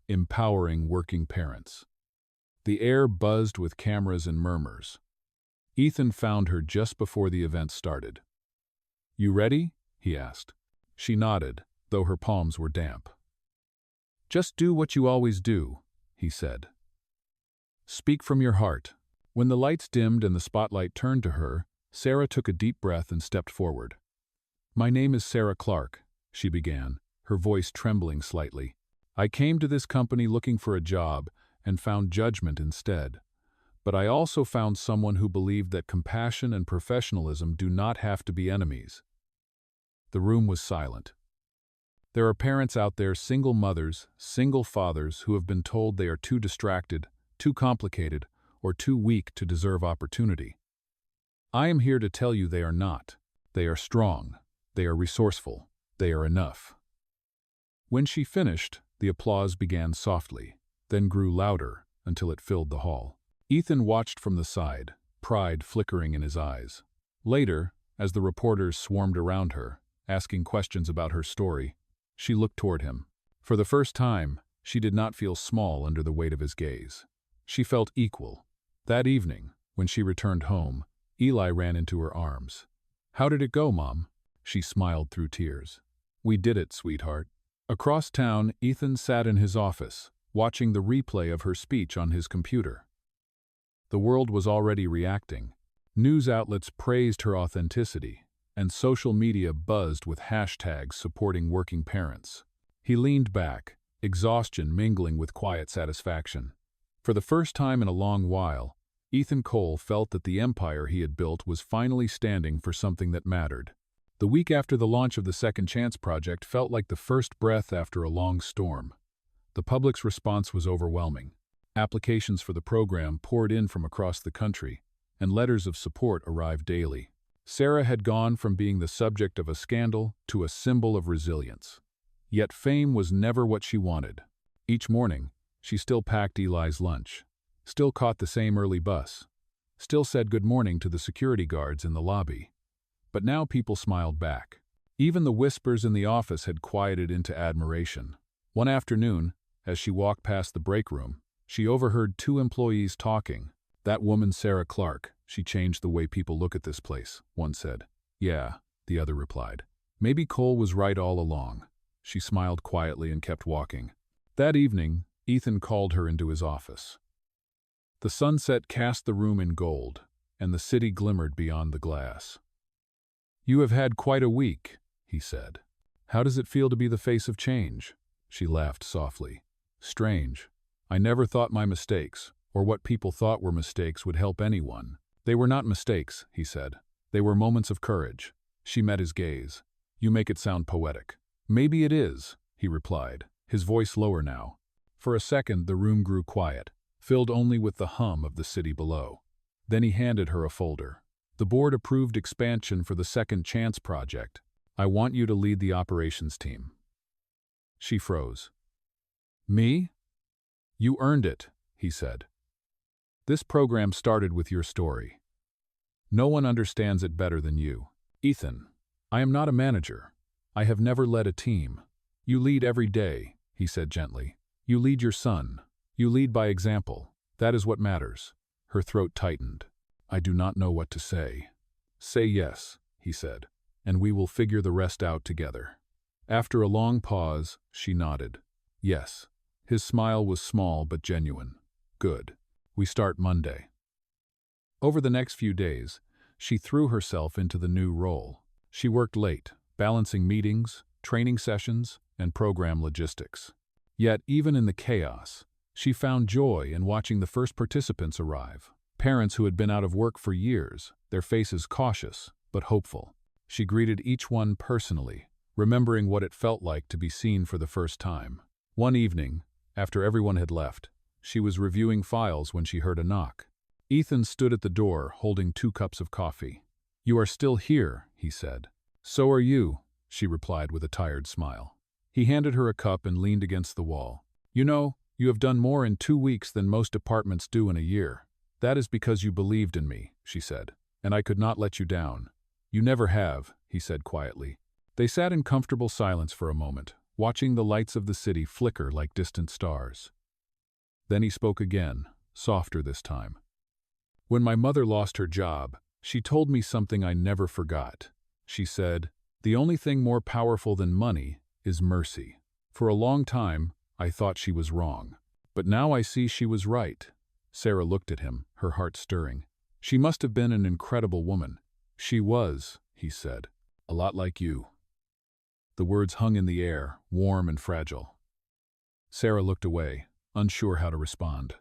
Speaker 1: Empowering Working Parents. The air buzzed with cameras and murmurs. Ethan found her just before the event started. You ready? He asked. She nodded, though her palms were damp. Just do what you always do, he said. Speak from your heart. When the lights dimmed and the spotlight turned to her, Sarah took a deep breath and stepped forward. My name is Sarah Clark, she began, her voice trembling slightly. I came to this company looking for a job and found judgment instead. But I also found someone who believed that compassion and professionalism do not have to be enemies. The room was silent. There are parents out there, single mothers, single fathers, who have been told they are too distracted, too complicated, or too weak to deserve opportunity. I am here to tell you they are not. They are strong. They are resourceful. They are enough. When she finished, the applause began softly, then grew louder until it filled the hall. Ethan watched from the side, pride flickering in his eyes. Later, as the reporters swarmed around her, asking questions about her story, she looked toward him. For the first time, she did not feel small under the weight of his gaze. She felt equal. That evening, when she returned home, Eli ran into her arms. How did it go, Mom? She smiled through tears. We did it, sweetheart. Across town, Ethan sat in his office, watching the replay of her speech on his computer. The world was already reacting. News outlets praised her authenticity, and social media buzzed with hashtags supporting working parents. He leaned back, exhaustion mingling with quiet satisfaction. For the first time in a long while, Ethan Cole felt that the empire he had built was finally standing for something that mattered. The week after the launch of the Second Chance Project felt like the first breath after a long storm. The public's response was overwhelming. Applications for the program poured in from across the country, and letters of support arrived daily. Sarah had gone from being the subject of a scandal to a symbol of resilience. Yet fame was never what she wanted. Each morning, she still packed Eli's lunch, still caught the same early bus, still said good morning to the security guards in the lobby. But now people smiled back. Even the whispers in the office had quieted into admiration. One afternoon, as she walked past the break room, she overheard two employees talking. That woman, Sarah Clark, she changed the way people look at this place, one said. Yeah, the other replied. Maybe Cole was right all along. She smiled quietly and kept walking. That evening, Ethan called her into his office. The sunset cast the room in gold, and the city glimmered beyond the glass. You have had quite a week, he said. How does it feel to be the face of change? She laughed softly. Strange. I never thought my mistakes, or what people thought were mistakes, would help anyone. They were not mistakes, he said. They were moments of courage. She met his gaze. You make it sound poetic. Maybe it is, he replied, his voice lower now. For a second, the room grew quiet, filled only with the hum of the city below. Then he handed her a folder. The board approved expansion for the Second Chance Project. I want you to lead the operations team. She froze. Me? You earned it, he said. This program started with your story. No one understands it better than you. Ethan, I am not a manager. I have never led a team. You lead every day, he said gently. You lead your son. You lead by example. That is what matters. Her throat tightened. "I do not know what to say." "Say yes," he said, "and we will figure the rest out together." After a long pause, she nodded. "Yes." His smile was small but genuine. "Good. We start Monday." Over the next few days, she threw herself into the new role. She worked late, balancing meetings, training sessions, and program logistics. Yet, even in the chaos, she found joy in watching the first participants arrive. Parents who had been out of work for years, their faces cautious but hopeful. She greeted each one personally, remembering what it felt like to be seen for the first time. One evening, after everyone had left, she was reviewing files when she heard a knock. Ethan stood at the door, holding 2 cups of coffee. "You are still here," he said. "So are you," she replied with a tired smile. He handed her a cup and leaned against the wall. "You know, you have done more in 2 weeks than most departments do in a year. That is because you believed in me," she said, "and I could not let you down." "You never have," he said quietly. They sat in comfortable silence for a moment, watching the lights of the city flicker like distant stars. Then he spoke again, softer this time. "When my mother lost her job, she told me something I never forgot. She said, 'The only thing more powerful than money is mercy.' For a long time, I thought she was wrong. But now I see she was right." Sarah looked at him, her heart stirring. "She must have been an incredible woman." "She was," he said, "a lot like you." The words hung in the air, warm and fragile. Sarah looked away, unsure how to respond.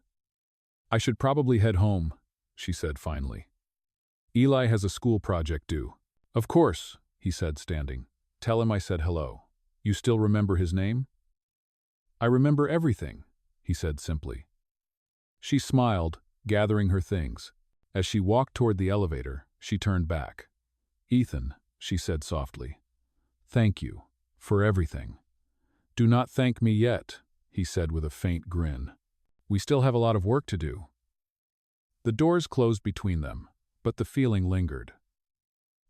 Speaker 1: "I should probably head home," she said finally. "Eli has a school project due." "Of course," he said, standing. "Tell him I said hello. You still remember his name?" "I remember everything," he said simply. She smiled, gathering her things. As she walked toward the elevator, she turned back. "Ethan," she said softly, "thank you for everything." "Do not thank me yet," he said with a faint grin. "We still have a lot of work to do." The doors closed between them, but the feeling lingered.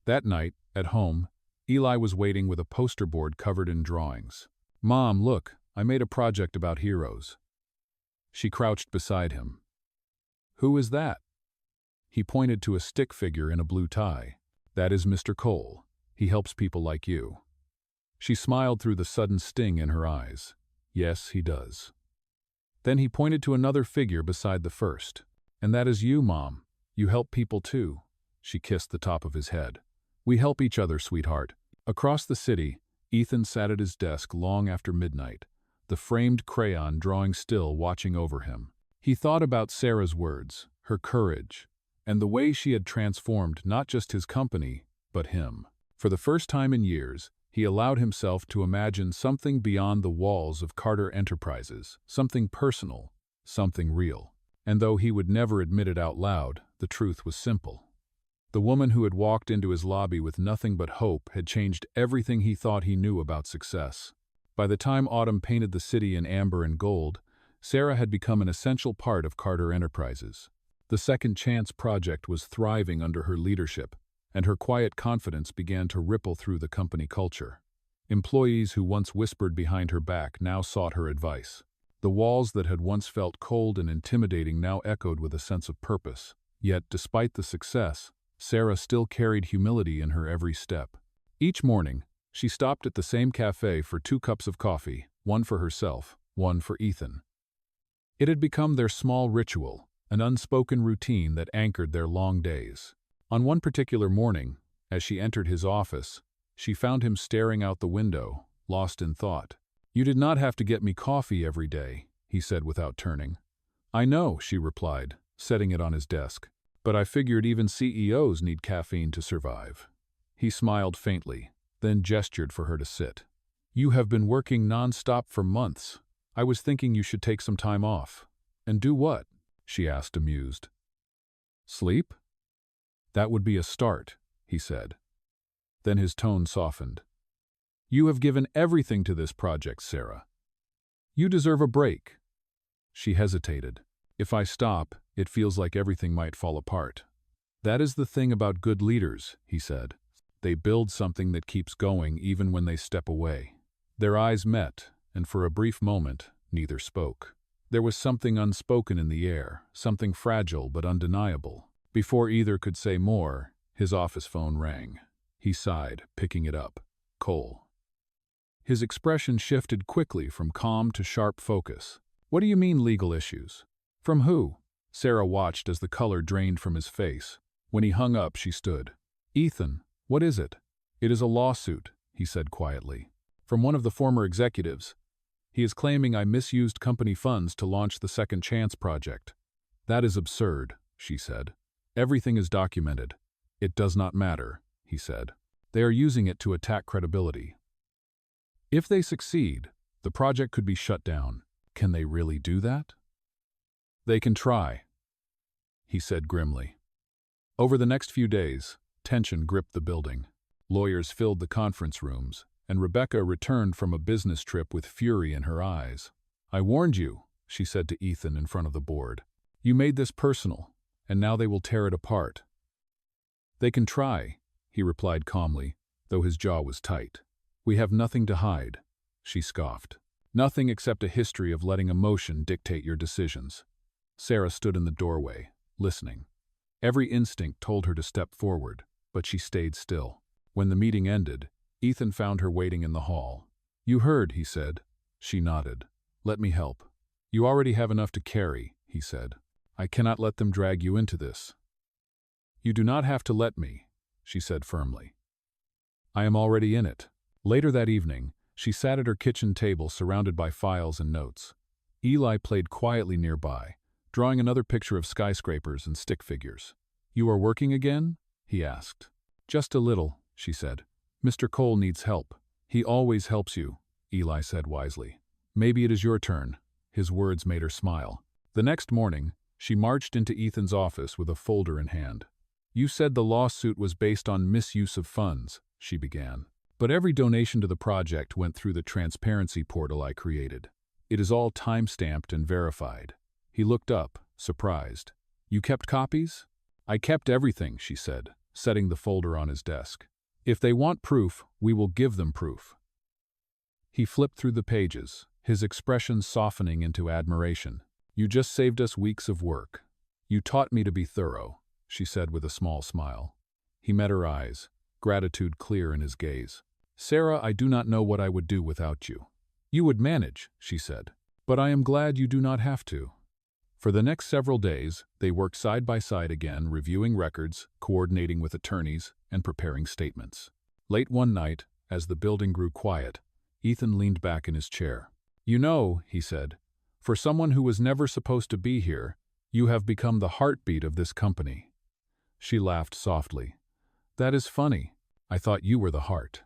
Speaker 1: That night, at home, Eli was waiting with a poster board covered in drawings. "Mom, look, I made a project about heroes." She crouched beside him. "Who is that?" He pointed to a stick figure in a blue tie. "That is Mr. Cole. He helps people like you." She smiled through the sudden sting in her eyes. "Yes, he does." Then he pointed to another figure beside the first. "And that is you, Mom. You help people too." She kissed the top of his head. "We help each other, sweetheart." Across the city, Ethan sat at his desk long after midnight, the framed crayon drawing still watching over him. He thought about Sarah's words, her courage, and the way she had transformed not just his company, but him. For the first time in years, he allowed himself to imagine something beyond the walls of Carter Enterprises, something personal, something real. And though he would never admit it out loud, the truth was simple. The woman who had walked into his lobby with nothing but hope had changed everything he thought he knew about success. By the time autumn painted the city in amber and gold, Sarah had become an essential part of Carter Enterprises. The Second Chance project was thriving under her leadership, and her quiet confidence began to ripple through the company culture. Employees who once whispered behind her back now sought her advice. The walls that had once felt cold and intimidating now echoed with a sense of purpose. Yet, despite the success, Sarah still carried humility in her every step. Each morning, she stopped at the same cafe for 2 cups of coffee, one for herself, one for Ethan. It had become their small ritual, an unspoken routine that anchored their long days. On one particular morning, as she entered his office, she found him staring out the window, lost in thought. "You did not have to get me coffee every day," he said without turning. "I know," she replied, setting it on his desk. "But I figured even CEOs need caffeine to survive." He smiled faintly, then gestured for her to sit. "You have been working non-stop for months. I was thinking you should take some time off." "And do what?" she asked, amused. "Sleep?" "That would be a start," he said. Then his tone softened. "You have given everything to this project, Sarah. You deserve a break." She hesitated. "If I stop, it feels like everything might fall apart." "That is the thing about good leaders," he said. "They build something that keeps going even when they step away." Their eyes met, and for a brief moment, neither spoke. There was something unspoken in the air, something fragile but undeniable. Before either could say more, his office phone rang. He sighed, picking it up. Cole. His expression shifted quickly from calm to sharp focus. What do you mean legal issues? From who? Sarah watched as the color drained from his face. When he hung up, she stood. Ethan, what is it? It is a lawsuit, he said quietly. From one of the former executives. He is claiming I misused company funds to launch the Second Chance project. That is absurd, she said. Everything is documented. It does not matter, he said. They are using it to attack credibility. If they succeed, the project could be shut down. Can they really do that? They can try, he said grimly. Over the next few days, tension gripped the building. Lawyers filled the conference rooms, and Rebecca returned from a business trip with fury in her eyes. I warned you, she said to Ethan in front of the board. You made this personal, and now they will tear it apart. They can try, he replied calmly, though his jaw was tight. We have nothing to hide, she scoffed. Nothing except a history of letting emotion dictate your decisions. Sarah stood in the doorway, listening. Every instinct told her to step forward, but she stayed still. When the meeting ended, Ethan found her waiting in the hall. You heard, he said. She nodded. Let me help. You already have enough to carry, he said. I cannot let them drag you into this. You do not have to let me, she said firmly. I am already in it. Later that evening, she sat at her kitchen table surrounded by files and notes. Eli played quietly nearby, drawing another picture of skyscrapers and stick figures. You are working again? He asked. Just a little, she said. Mr. Cole needs help. He always helps you, Eli said wisely. Maybe it is your turn. His words made her smile. The next morning, she marched into Ethan's office with a folder in hand. You said the lawsuit was based on misuse of funds, she began. But every donation to the project went through the transparency portal I created. It is all time-stamped and verified. He looked up, surprised. You kept copies? I kept everything, she said, setting the folder on his desk. If they want proof, we will give them proof. He flipped through the pages, his expression softening into admiration. You just saved us weeks of work. You taught me to be thorough, she said with a small smile. He met her eyes, gratitude clear in his gaze. Sarah, I do not know what I would do without you. You would manage, she said, but I am glad you do not have to. For the next several days, they worked side by side again, reviewing records, coordinating with attorneys, and preparing statements. Late one night, as the building grew quiet, Ethan leaned back in his chair. You know, he said, for someone who was never supposed to be here, you have become the heartbeat of this company. She laughed softly. That is funny. I thought you were the heart.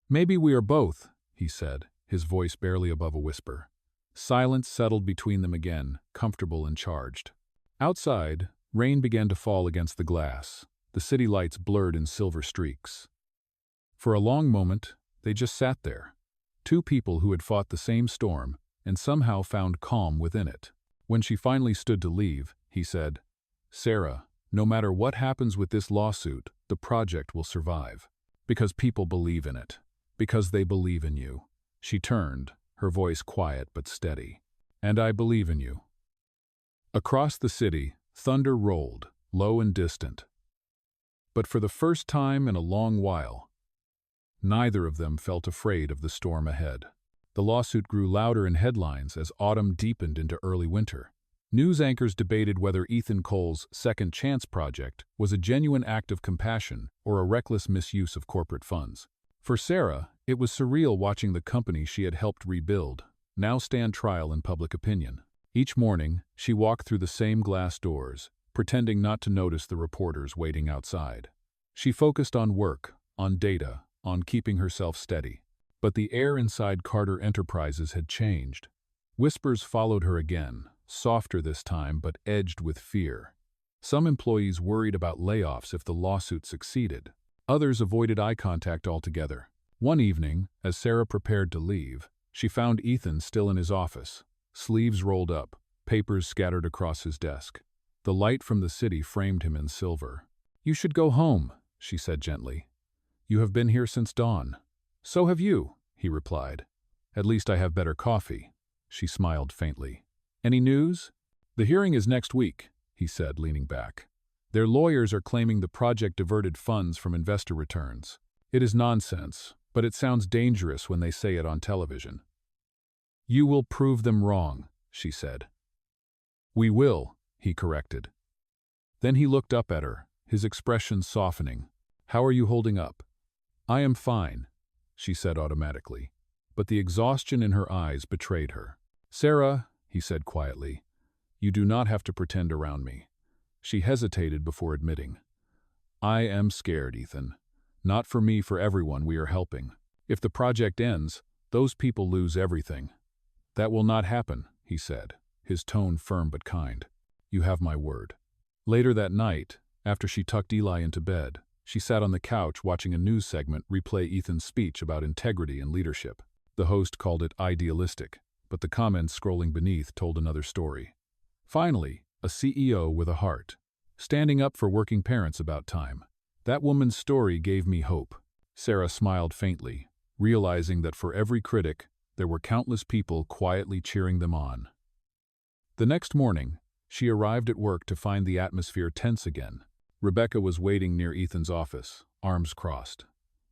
Speaker 1: Maybe we are both, he said, his voice barely above a whisper. Silence settled between them again, comfortable and charged. Outside, rain began to fall against the glass, the city lights blurred in silver streaks. For a long moment, they just sat there, two people who had fought the same storm and somehow found calm within it. When she finally stood to leave, he said, Sarah, no matter what happens with this lawsuit, the project will survive. Because people believe in it. Because they believe in you. She turned, her voice quiet but steady. And I believe in you. Across the city, thunder rolled, low and distant. But for the first time in a long while, neither of them felt afraid of the storm ahead. The lawsuit grew louder in headlines as autumn deepened into early winter. News anchors debated whether Ethan Cole's Second Chance project was a genuine act of compassion or a reckless misuse of corporate funds. For Sarah, it was surreal watching the company she had helped rebuild now stand trial in public opinion. Each morning, she walked through the same glass doors, pretending not to notice the reporters waiting outside. She focused on work, on data, on keeping herself steady. But the air inside Carter Enterprises had changed. Whispers followed her again, softer this time but edged with fear. Some employees worried about layoffs if the lawsuit succeeded. Others avoided eye contact altogether. One evening, as Sarah prepared to leave, she found Ethan still in his office, sleeves rolled up, papers scattered across his desk. The light from the city framed him in silver. You should go home, she said gently. You have been here since dawn. So have you, he replied. At least I have better coffee. She smiled faintly. Any news? The hearing is next week, he said, leaning back. Their lawyers are claiming the project diverted funds from investor returns. It is nonsense, but it sounds dangerous when they say it on television. You will prove them wrong, she said. We will, he corrected. Then he looked up at her, his expression softening. How are you holding up? I am fine, she said automatically, but the exhaustion in her eyes betrayed her. Sarah, he said quietly, you do not have to pretend around me. She hesitated before admitting. I am scared, Ethan. Not for me, for everyone we are helping. If the project ends, those people lose everything. That will not happen, he said, his tone firm but kind. You have my word. Later that night, after she tucked Eli into bed, she sat on the couch watching a news segment replay Ethan's speech about integrity and leadership. The host called it idealistic, but the comments scrolling beneath told another story. Finally, a CEO with a heart, standing up for working parents about time. That woman's story gave me hope. Sarah smiled faintly, realizing that for every critic, there were countless people quietly cheering them on. The next morning, she arrived at work to find the atmosphere tense again. Rebecca was waiting near Ethan's office, arms crossed.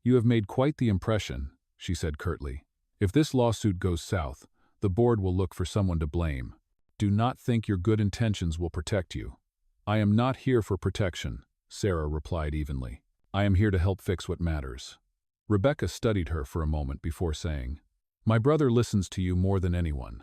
Speaker 1: You have made quite the impression, she said curtly. If this lawsuit goes south, the board will look for someone to blame. Do not think your good intentions will protect you. I am not here for protection, Sarah replied evenly. I am here to help fix what matters. Rebecca studied her for a moment before saying, My brother listens to you more than anyone.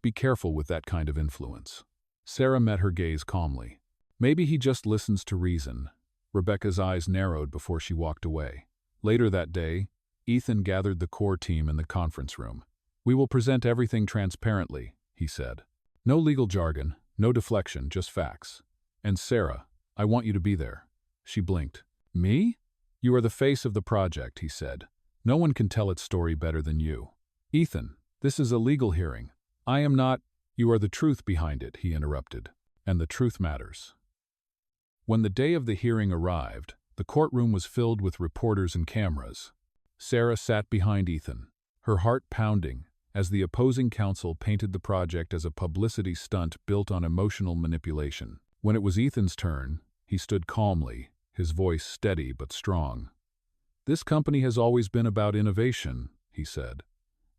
Speaker 1: Be careful with that kind of influence. Sarah met her gaze calmly. Maybe he just listens to reason. Rebecca's eyes narrowed before she walked away. Later that day, Ethan gathered the core team in the conference room. We will present everything transparently, he said. No legal jargon, no deflection, just facts. And Sarah, I want you to be there. She blinked. Me? You are the face of the project, he said. No one can tell its story better than you. Ethan, this is a legal hearing. I am not. You are the truth behind it, he interrupted. And the truth matters. When the day of the hearing arrived, the courtroom was filled with reporters and cameras. Sarah sat behind Ethan, her heart pounding, as the opposing counsel painted the project as a publicity stunt built on emotional manipulation. When it was Ethan's turn, he stood calmly, his voice steady but strong. This company has always been about innovation, he said.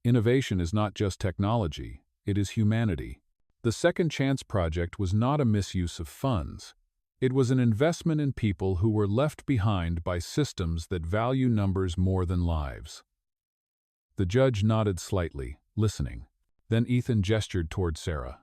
Speaker 1: Innovation is not just technology, it is humanity. The Second Chance project was not a misuse of funds. It was an investment in people who were left behind by systems that value numbers more than lives. The judge nodded slightly, listening. Then Ethan gestured toward Sarah.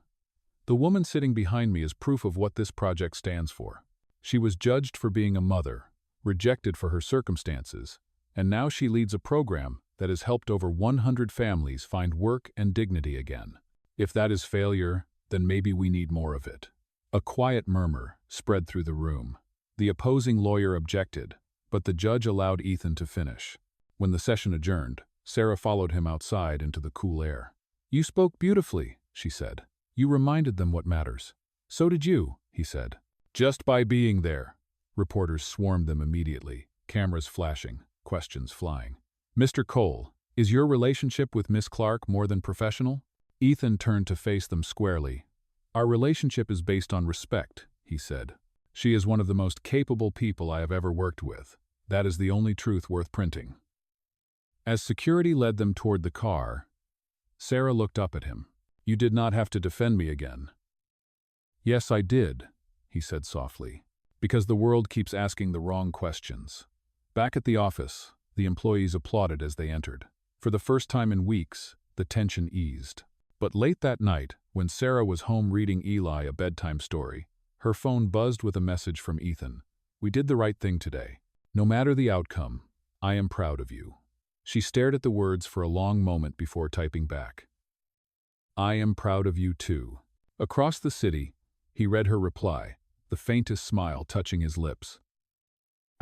Speaker 1: The woman sitting behind me is proof of what this project stands for. She was judged for being a mother, rejected for her circumstances, and now she leads a program that has helped over 100 families find work and dignity again. If that is failure, then maybe we need more of it. A quiet murmur spread through the room. The opposing lawyer objected, but the judge allowed Ethan to finish. When the session adjourned, Sarah followed him outside into the cool air. You spoke beautifully, she said. You reminded them what matters. So did you, he said. Just by being there. Reporters swarmed them immediately, cameras flashing, questions flying. Mr. Cole, is your relationship with Miss Clark more than professional? Ethan turned to face them squarely. Our relationship is based on respect, he said. She is one of the most capable people I have ever worked with. That is the only truth worth printing. As security led them toward the car, Sarah looked up at him. You did not have to defend me again. Yes, I did, he said softly, because the world keeps asking the wrong questions. Back at the office, the employees applauded as they entered. For the first time in weeks, the tension eased. But late that night, when Sarah was home reading Eli a bedtime story, her phone buzzed with a message from Ethan. We did the right thing today. No matter the outcome, I am proud of you. She stared at the words for a long moment before typing back. I am proud of you too. Across the city, he read her reply, the faintest smile touching his lips.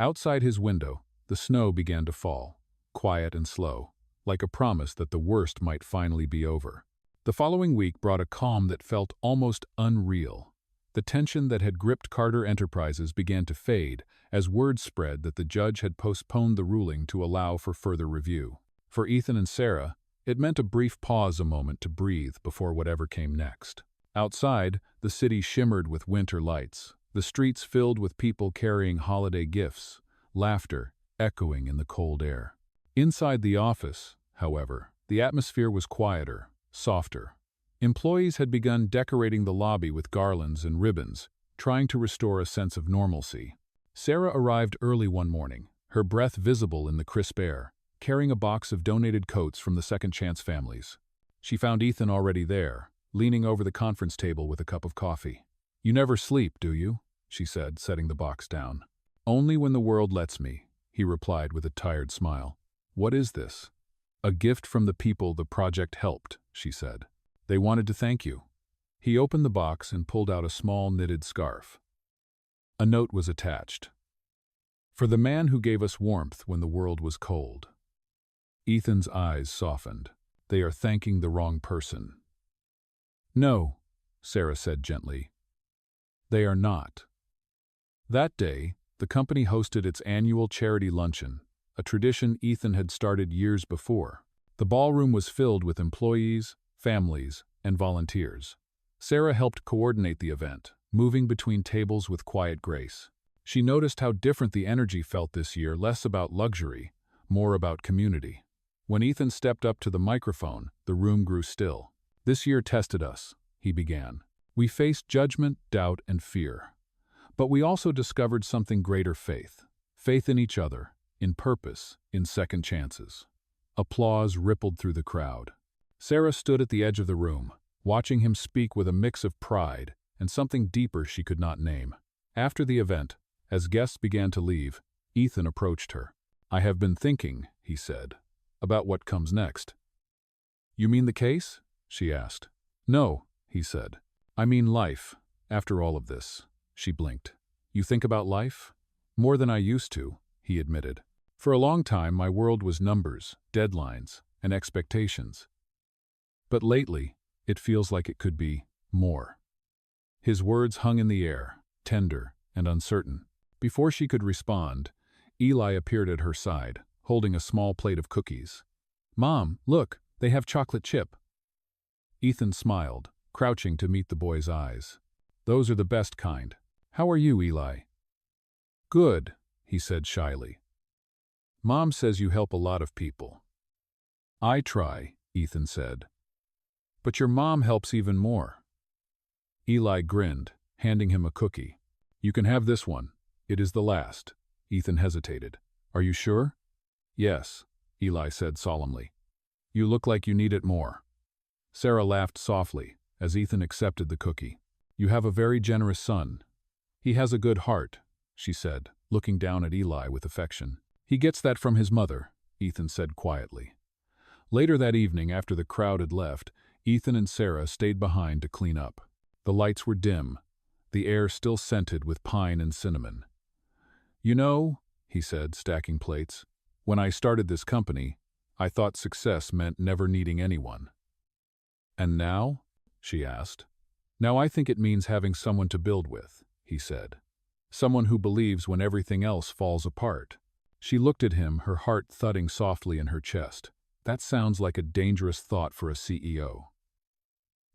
Speaker 1: Outside his window, the snow began to fall, quiet and slow, like a promise that the worst might finally be over. The following week brought a calm that felt almost unreal. The tension that had gripped Carter Enterprises began to fade as word spread that the judge had postponed the ruling to allow for further review. For Ethan and Sarah, It meant a brief pause, a moment to breathe before whatever came next. Outside, the city shimmered with winter lights, the streets filled with people carrying holiday gifts, laughter echoing in the cold air. Inside the office, however, the atmosphere was quieter, softer. Employees had begun decorating the lobby with garlands and ribbons, trying to restore a sense of normalcy. Sarah arrived early one morning, her breath visible in the crisp air, carrying a box of donated coats from the Second Chance families. She found Ethan already there, leaning over the conference table with a cup of coffee. "You never sleep, do you?" she said, setting the box down. "Only when the world lets me," he replied with a tired smile. "What is this?" "A gift from the people the project helped," she said. "They wanted to thank you." He opened the box and pulled out a small knitted scarf. A note was attached. "For the man who gave us warmth when the world was cold." Ethan's eyes softened. "They are thanking the wrong person." "No," Sarah said gently. "They are not." That day, the company hosted its annual charity luncheon, a tradition Ethan had started years before. The ballroom was filled with employees, families, and volunteers. Sarah helped coordinate the event, moving between tables with quiet grace. She noticed how different the energy felt this year, less about luxury, more about community. When Ethan stepped up to the microphone, the room grew still. "This year tested us," he began. "We faced judgment, doubt, and fear. But we also discovered something greater: faith. Faith in each other, in purpose, in second chances." Applause rippled through the crowd. Sarah stood at the edge of the room, watching him speak with a mix of pride and something deeper she could not name. After the event, as guests began to leave, Ethan approached her. "I have been thinking," he said, "about what comes next." "You mean the case?" she asked. "No," he said. "I mean life, after all of this." She blinked. "You think about life?" "More than I used to," he admitted. "For a long time, my world was numbers, deadlines, and expectations. But lately, it feels like it could be more." His words hung in the air, tender and uncertain. Before she could respond, Eli appeared at her side, holding a small plate of cookies. "Mom, look, they have chocolate chip." Ethan smiled, crouching to meet the boy's eyes. "Those are the best kind. How are you, Eli?" "Good," he said shyly. "Mom says you help a lot of people." "I try," Ethan said. "But your mom helps even more." Eli grinned, handing him a cookie. "You can have this one. It is the last." Ethan hesitated. "Are you sure?" "Yes," Eli said solemnly. "You look like you need it more." Sarah laughed softly as Ethan accepted the cookie. "You have a very generous son. He has a good heart," she said, looking down at Eli with affection. "He gets that from his mother," Ethan said quietly. Later that evening, after the crowd had left, Ethan and Sarah stayed behind to clean up. The lights were dim, the air still scented with pine and cinnamon. "You know," he said, stacking plates, "when I started this company, I thought success meant never needing anyone." "And now?" she asked. "Now I think it means having someone to build with," he said. "Someone who believes when everything else falls apart." She looked at him, her heart thudding softly in her chest. "That sounds like a dangerous thought for a CEO."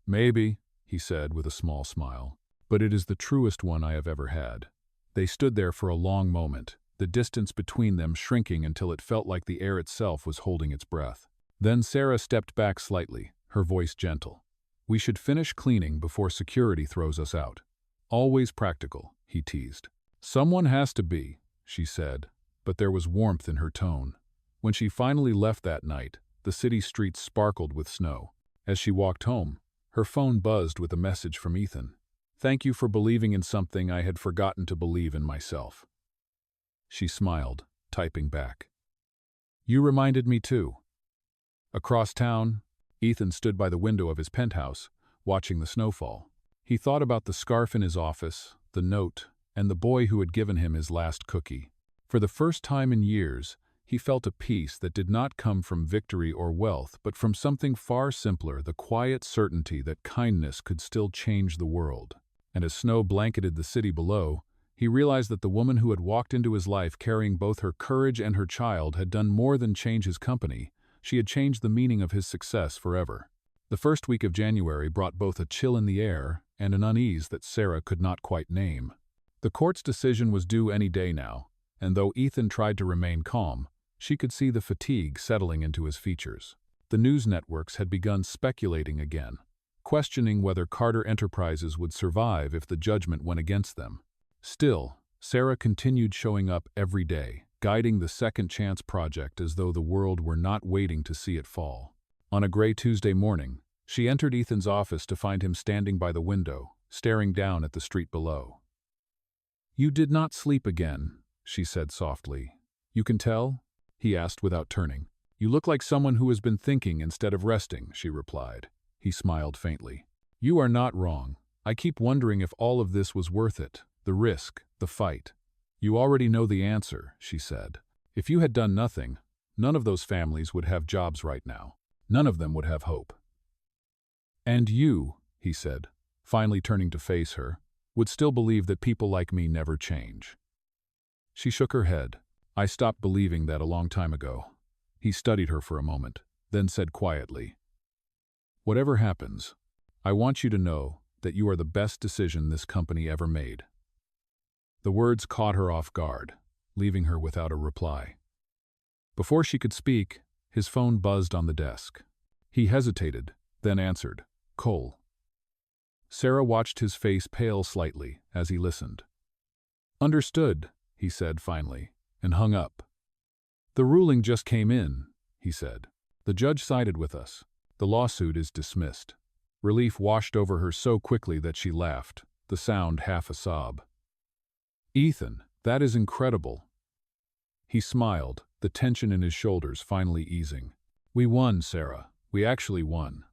Speaker 1: "Maybe," he said with a small smile, "but it is the truest one I have ever had." They stood there for a long moment, the distance between them shrinking until it felt like the air itself was holding its breath. Then Sarah stepped back slightly, her voice gentle. "We should finish cleaning before security throws us out." "Always practical," he teased. "Someone has to be," she said, but there was warmth in her tone. When she finally left that night, the city streets sparkled with snow. As she walked home, her phone buzzed with a message from Ethan. "Thank you for believing in something I had forgotten to believe in myself." She smiled, typing back. "You reminded me too." Across town, Ethan stood by the window of his penthouse, watching the snowfall. He thought about the scarf in his office, the note, and the boy who had given him his last cookie. For the first time in years, he felt a peace that did not come from victory or wealth, but from something far simpler, the quiet certainty that kindness could still change the world. And as snow blanketed the city below, he realized that the woman who had walked into his life carrying both her courage and her child had done more than change his company. She had changed the meaning of his success forever. The first week of January brought both a chill in the air and an unease that Sarah could not quite name. The court's decision was due any day now, and though Ethan tried to remain calm, she could see the fatigue settling into his features. The news networks had begun speculating again, questioning whether Carter Enterprises would survive if the judgment went against them. Still, Sarah continued showing up every day, guiding the Second Chance project as though the world were not waiting to see it fall. On a gray Tuesday morning, she entered Ethan's office to find him standing by the window, staring down at the street below. "You did not sleep again," she said softly. "You can tell?" he asked without turning. "You look like someone who has been thinking instead of resting," she replied. He smiled faintly. "You are not wrong. I keep wondering if all of this was worth it, the risk, the fight." "You already know the answer," she said. "If you had done nothing, none of those families would have jobs right now. None of them would have hope." "And you," he said, finally turning to face her, "would still believe that people like me never change." She shook her head. "I stopped believing that a long time ago." He studied her for a moment, then said quietly, "Whatever happens, I want you to know that you are the best decision this company ever made." The words caught her off guard, leaving her without a reply. Before she could speak, his phone buzzed on the desk. He hesitated, then answered, "Cole." Sarah watched his face pale slightly as he listened. "Understood," he said finally, and hung up. "The ruling just came in," he said. "The judge sided with us. The lawsuit is dismissed." Relief washed over her so quickly that she laughed, the sound half a sob. "Ethan, that is incredible." He smiled, the tension in his shoulders finally easing. "We won, Sarah. We actually won."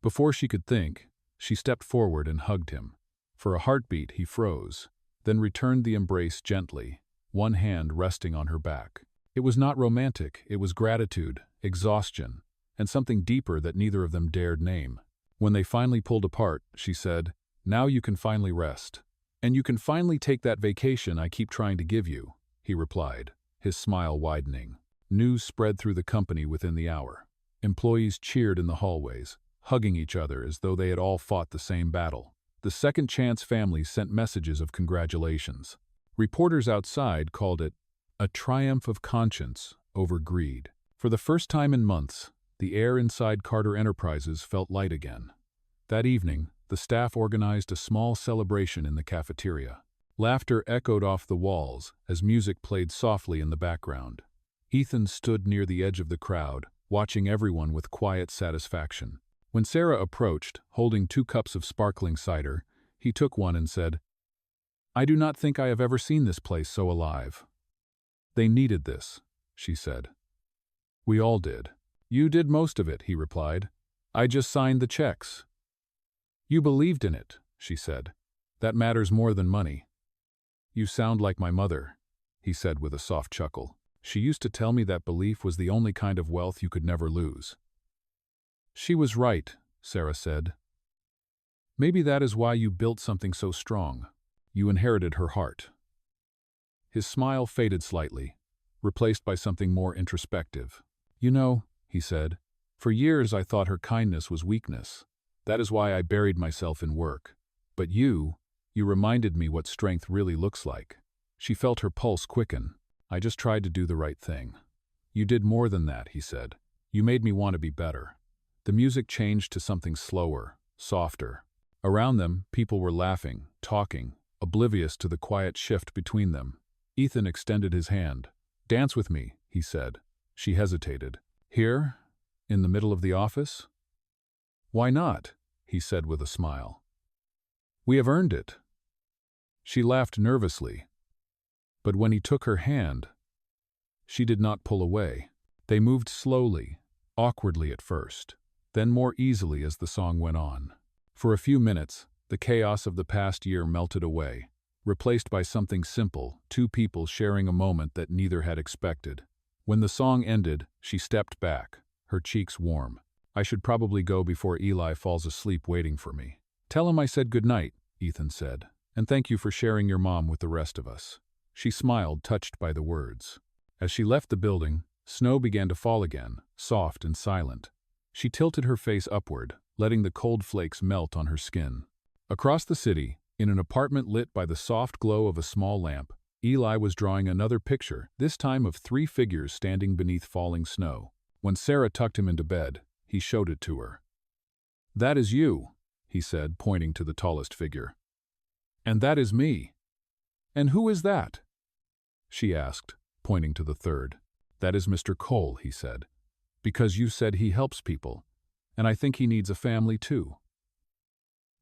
Speaker 1: Before she could think, she stepped forward and hugged him. For a heartbeat, he froze, then returned the embrace gently, one hand resting on her back. It was not romantic, it was gratitude, exhaustion, and something deeper that neither of them dared name. When they finally pulled apart, she said, "Now you can finally rest. And you can finally take that vacation I keep trying to give you," he replied, his smile widening. News spread through the company within the hour. Employees cheered in the hallways, hugging each other as though they had all fought the same battle. The Second Chance family sent messages of congratulations. Reporters outside called it a triumph of conscience over greed. For the first time in months, the air inside Carter Enterprises felt light again. That evening, the staff organized a small celebration in the cafeteria. Laughter echoed off the walls as music played softly in the background. Ethan stood near the edge of the crowd, watching everyone with quiet satisfaction. When Sarah approached, holding 2 cups of sparkling cider, he took one and said, "I do not think I have ever seen this place so alive." "They needed this," she said. "We all did." "You did most of it," he replied. "I just signed the checks." "You believed in it," she said. "That matters more than money." "You sound like my mother," he said with a soft chuckle. "She used to tell me that belief was the only kind of wealth you could never lose." "She was right," Sarah said. "Maybe that is why you built something so strong. You inherited her heart." His smile faded slightly, replaced by something more introspective. "You know," he said, "for years I thought her kindness was weakness. That is why I buried myself in work. But you reminded me what strength really looks like." She felt her pulse quicken. "I just tried to do the right thing." "You did more than that," he said. "You made me want to be better." The music changed to something slower, softer. Around them, people were laughing, talking, oblivious to the quiet shift between them. Ethan extended his hand. "Dance with me," he said. She hesitated. "Here? In the middle of the office?" "Why not?" he said with a smile. "We have earned it." She laughed nervously. But when he took her hand, she did not pull away. They moved slowly, awkwardly at first, then more easily as the song went on. For a few minutes, the chaos of the past year melted away, replaced by something simple, 2 people sharing a moment that neither had expected. When the song ended, she stepped back, her cheeks warm. "I should probably go before Eli falls asleep waiting for me." "Tell him I said goodnight," Ethan said, "and thank you for sharing your mom with the rest of us." She smiled, touched by the words. As she left the building, Snow began to fall again, soft and silent. She tilted her face upward, letting the cold flakes melt on her skin. Across the city, in an apartment lit by the soft glow of a small lamp, Eli was drawing another picture, this time of 3 figures standing beneath falling snow. When Sarah tucked him into bed, he showed it to her. "That is you," he said, pointing to the tallest figure. "And that is me." "And who is that?" she asked, pointing to the third. "That is Mr. Cole," he said, "because you said he helps people, and I think he needs a family too."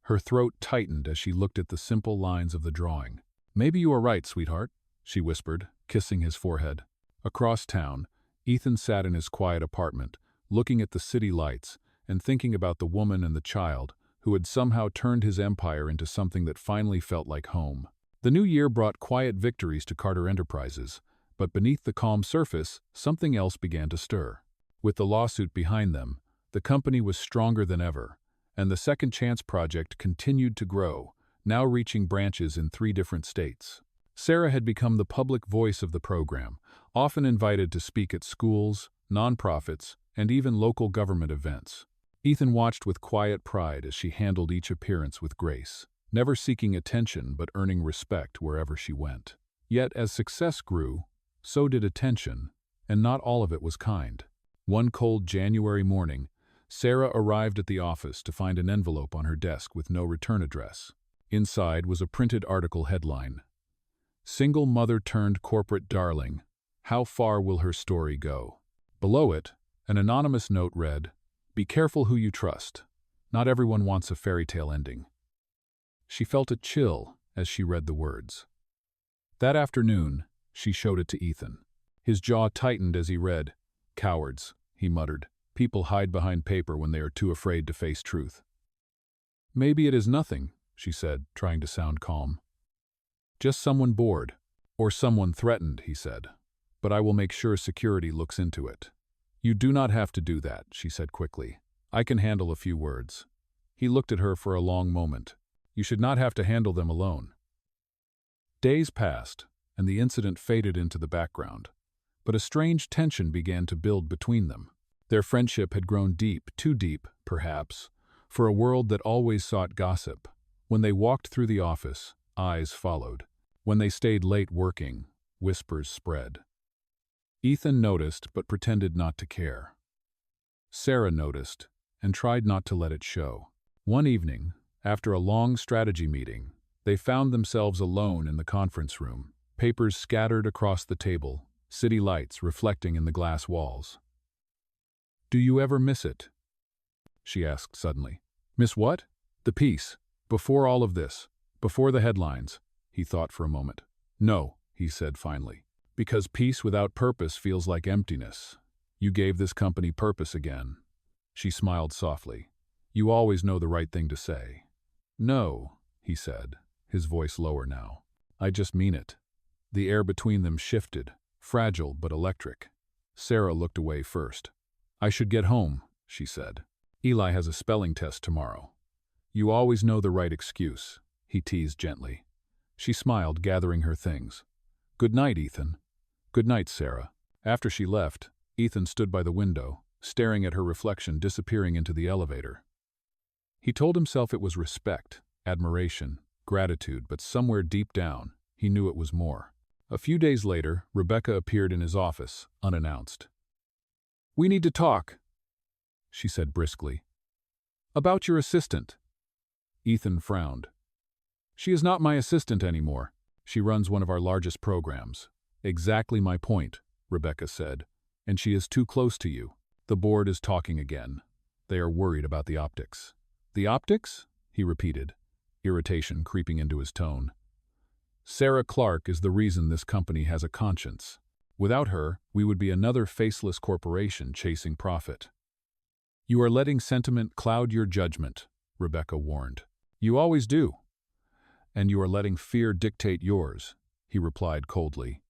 Speaker 1: Her throat tightened as she looked at the simple lines of the drawing. "Maybe you are right, sweetheart," she whispered, kissing his forehead. Across town, Ethan sat in his quiet apartment, looking at the city lights and thinking about the woman and the child who had somehow turned his empire into something that finally felt like home. The new year brought quiet victories to Carter Enterprises, but beneath the calm surface, something else began to stir. With the lawsuit behind them, the company was stronger than ever, and the Second Chance project continued to grow, now reaching branches in 3 different states. Sarah had become the public voice of the program, often invited to speak at schools, nonprofits, and even local government events. Ethan watched with quiet pride as she handled each appearance with grace, never seeking attention but earning respect wherever she went. Yet as success grew, so did attention, and not all of it was kind. One cold January morning, Sarah arrived at the office to find an envelope on her desk with no return address. Inside was a printed article headline, "Single mother turned corporate darling. How far will her story go?" Below it, an anonymous note read, "Be careful who you trust. Not everyone wants a fairy tale ending." She felt a chill as she read the words. That afternoon, she showed it to Ethan. His jaw tightened as he read. "Cowards," he muttered. "People hide behind paper when they are too afraid to face truth." "Maybe it is nothing," she said, trying to sound calm. "Just someone bored. Or someone threatened," he said. "But I will make sure security looks into it." "You do not have to do that," she said quickly. "I can handle a few words." He looked at her for a long moment. "You should not have to handle them alone." Days passed, and the incident faded into the background. But a strange tension began to build between them. Their friendship had grown deep, too deep, perhaps, for a world that always sought gossip. When they walked through the office, eyes followed. When they stayed late working, whispers spread. Ethan noticed but pretended not to care. Sarah noticed and tried not to let it show. One evening, after a long strategy meeting, they found themselves alone in the conference room, papers scattered across the table, city lights reflecting in the glass walls. "Do you ever miss it?" she asked suddenly. "Miss what?" "The peace. Before all of this. Before the headlines." He thought for a moment. "No," he said finally. "Because peace without purpose feels like emptiness. You gave this company purpose again." She smiled softly. "You always know the right thing to say." "No," he said, his voice lower now. "I just mean it." The air between them shifted, fragile but electric. Sarah looked away first. "I should get home," she said. "Eli has a spelling test tomorrow." "You always know the right excuse," he teased gently. She smiled, gathering her things. "Good night, Ethan." "Good night, Sarah." After she left, Ethan stood by the window, staring at her reflection disappearing into the elevator. He told himself it was respect, admiration, gratitude, but somewhere deep down, he knew it was more. A few days later, Rebecca appeared in his office, unannounced. "We need to talk," she said briskly. "About your assistant." Ethan frowned. "She is not my assistant anymore. She runs one of our largest programs." "Exactly my point," Rebecca said. "And she is too close to you. The board is talking again. They are worried about the optics." "The optics?" he repeated, irritation creeping into his tone. "Sarah Clark is the reason this company has a conscience. Without her, we would be another faceless corporation chasing profit." "You are letting sentiment cloud your judgment," Rebecca warned. "You always do." "And you are letting fear dictate yours," he replied coldly.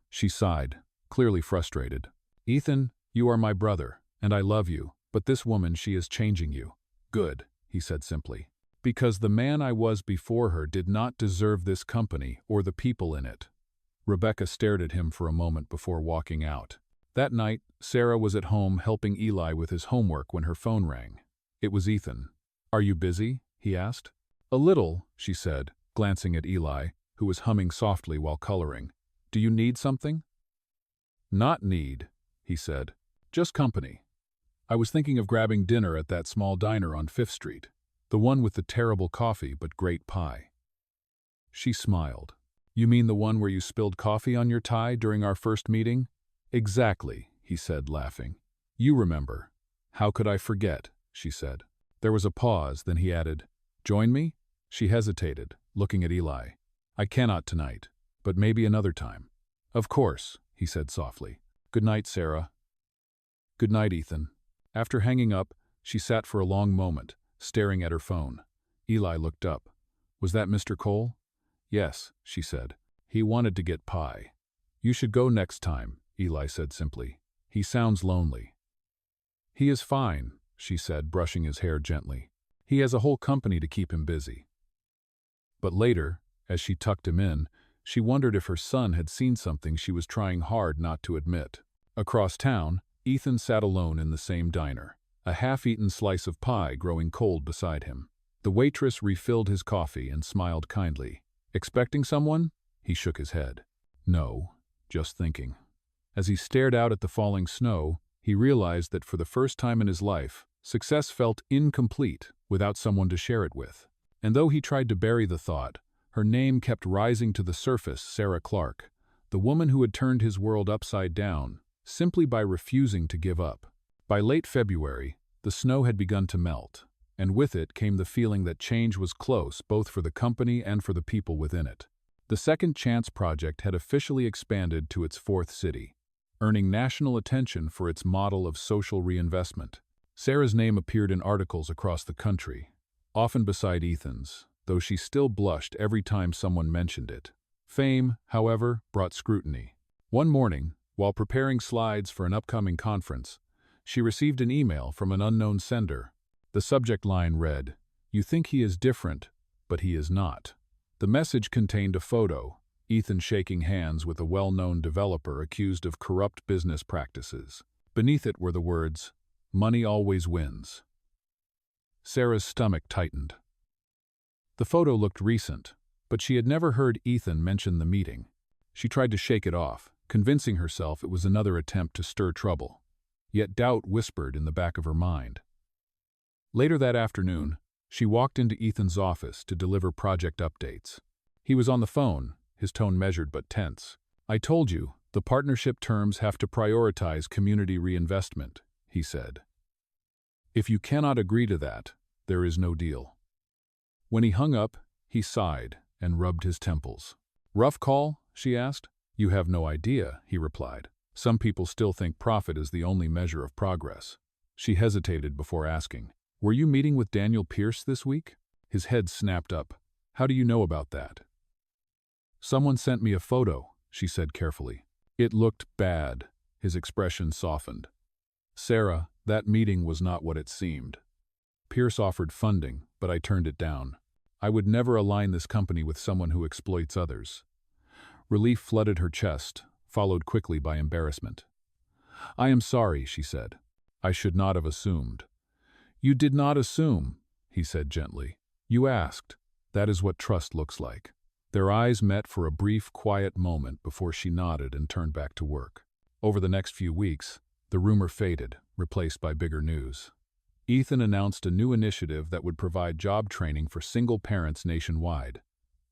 Speaker 1: She sighed, clearly frustrated. "Ethan, you are my brother, and I love you, but this woman, she is changing you." "Good," he said simply. "Because the man I was before her did not deserve this company or the people in it." Rebecca stared at him for a moment before walking out. That night, Sarah was at home helping Eli with his homework when her phone rang. It was Ethan. "Are you busy?" he asked. "A little," she said, glancing at Eli, who was humming softly while coloring. "Do you need something?" "Not need," he said. "Just company. I was thinking of grabbing dinner at that small diner on 5th Street, the one with the terrible coffee but great pie." She smiled. "You mean the one where you spilled coffee on your tie during our first meeting?" "Exactly," he said, laughing. "You remember." "How could I forget?" she said. There was a pause, then he added, "Join me?" She hesitated, looking at Eli. "I cannot tonight, but maybe another time." "Of course," he said softly. "Good night, Sarah." "Good night, Ethan." After hanging up, she sat for a long moment, staring at her phone. Eli looked up. "Was that Mr. Cole?" "Yes," she said. "He wanted to get pie." "You should go next time," Eli said simply. "He sounds lonely." "He is fine," she said, brushing his hair gently. "He has a whole company to keep him busy." But later, as she tucked him in, she wondered if her son had seen something she was trying hard not to admit. Across town, Ethan sat alone in the same diner, a half-eaten slice of pie growing cold beside him. The waitress refilled his coffee and smiled kindly. "Expecting someone?" He shook his head. "No, just thinking." As he stared out at the falling snow, he realized that for the first time in his life, success felt incomplete without someone to share it with. And though he tried to bury the thought, her name kept rising to the surface: Sarah Clark, the woman who had turned his world upside down, simply by refusing to give up. By late February, the snow had begun to melt, and with it came the feeling that change was close, both for the company and for the people within it. The Second Chance project had officially expanded to its 4th city, earning national attention for its model of social reinvestment. Sarah's name appeared in articles across the country, often beside Ethan's, though she still blushed every time someone mentioned it. Fame, however, brought scrutiny. One morning, while preparing slides for an upcoming conference, she received an email from an unknown sender. The subject line read, "You think he is different, but he is not." The message contained a photo, Ethan shaking hands with a well-known developer accused of corrupt business practices. Beneath it were the words, "Money always wins." Sarah's stomach tightened. The photo looked recent, but she had never heard Ethan mention the meeting. She tried to shake it off, convincing herself it was another attempt to stir trouble. Yet doubt whispered in the back of her mind. Later that afternoon, she walked into Ethan's office to deliver project updates. He was on the phone, his tone measured but tense. "I told you, the partnership terms have to prioritize community reinvestment," he said. "If you cannot agree to that, there is no deal." When he hung up, he sighed and rubbed his temples. "Rough call?" she asked. "You have no idea," he replied. "Some people still think profit is the only measure of progress." She hesitated before asking, "Were you meeting with Daniel Pierce this week?" His head snapped up. "How do you know about that?" "Someone sent me a photo," she said carefully. "It looked bad." His expression softened. "Sarah, that meeting was not what it seemed. Pierce offered funding, but I turned it down. I would never align this company with someone who exploits others." Relief flooded her chest, followed quickly by embarrassment. "I am sorry," she said. "I should not have assumed." "You did not assume," he said gently. "You asked. That is what trust looks like." Their eyes met for a brief, quiet moment before she nodded and turned back to work. Over the next few weeks, the rumor faded, replaced by bigger news. Ethan announced a new initiative that would provide job training for single parents nationwide,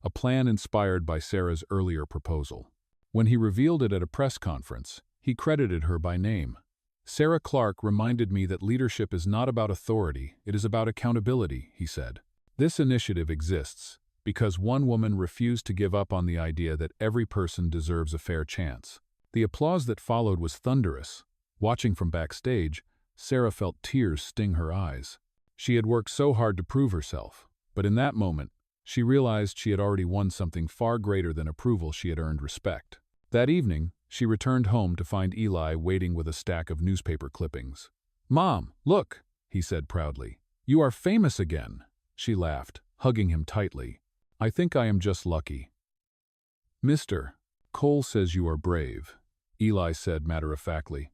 Speaker 1: a plan inspired by Sarah's earlier proposal. When he revealed it at a press conference, he credited her by name. "Sarah Clark reminded me that leadership is not about authority, it is about accountability," he said. "This initiative exists because one woman refused to give up on the idea that every person deserves a fair chance." The applause that followed was thunderous. Watching from backstage, Sarah felt tears sting her eyes. She had worked so hard to prove herself, but in that moment, she realized she had already won something far greater than approval. She had earned respect. That evening, she returned home to find Eli waiting with a stack of newspaper clippings. "Mom, look," he said proudly. "You are famous again." She laughed, hugging him tightly. "I think I am just lucky." "Mr. Cole says you are brave," Eli said matter-of-factly.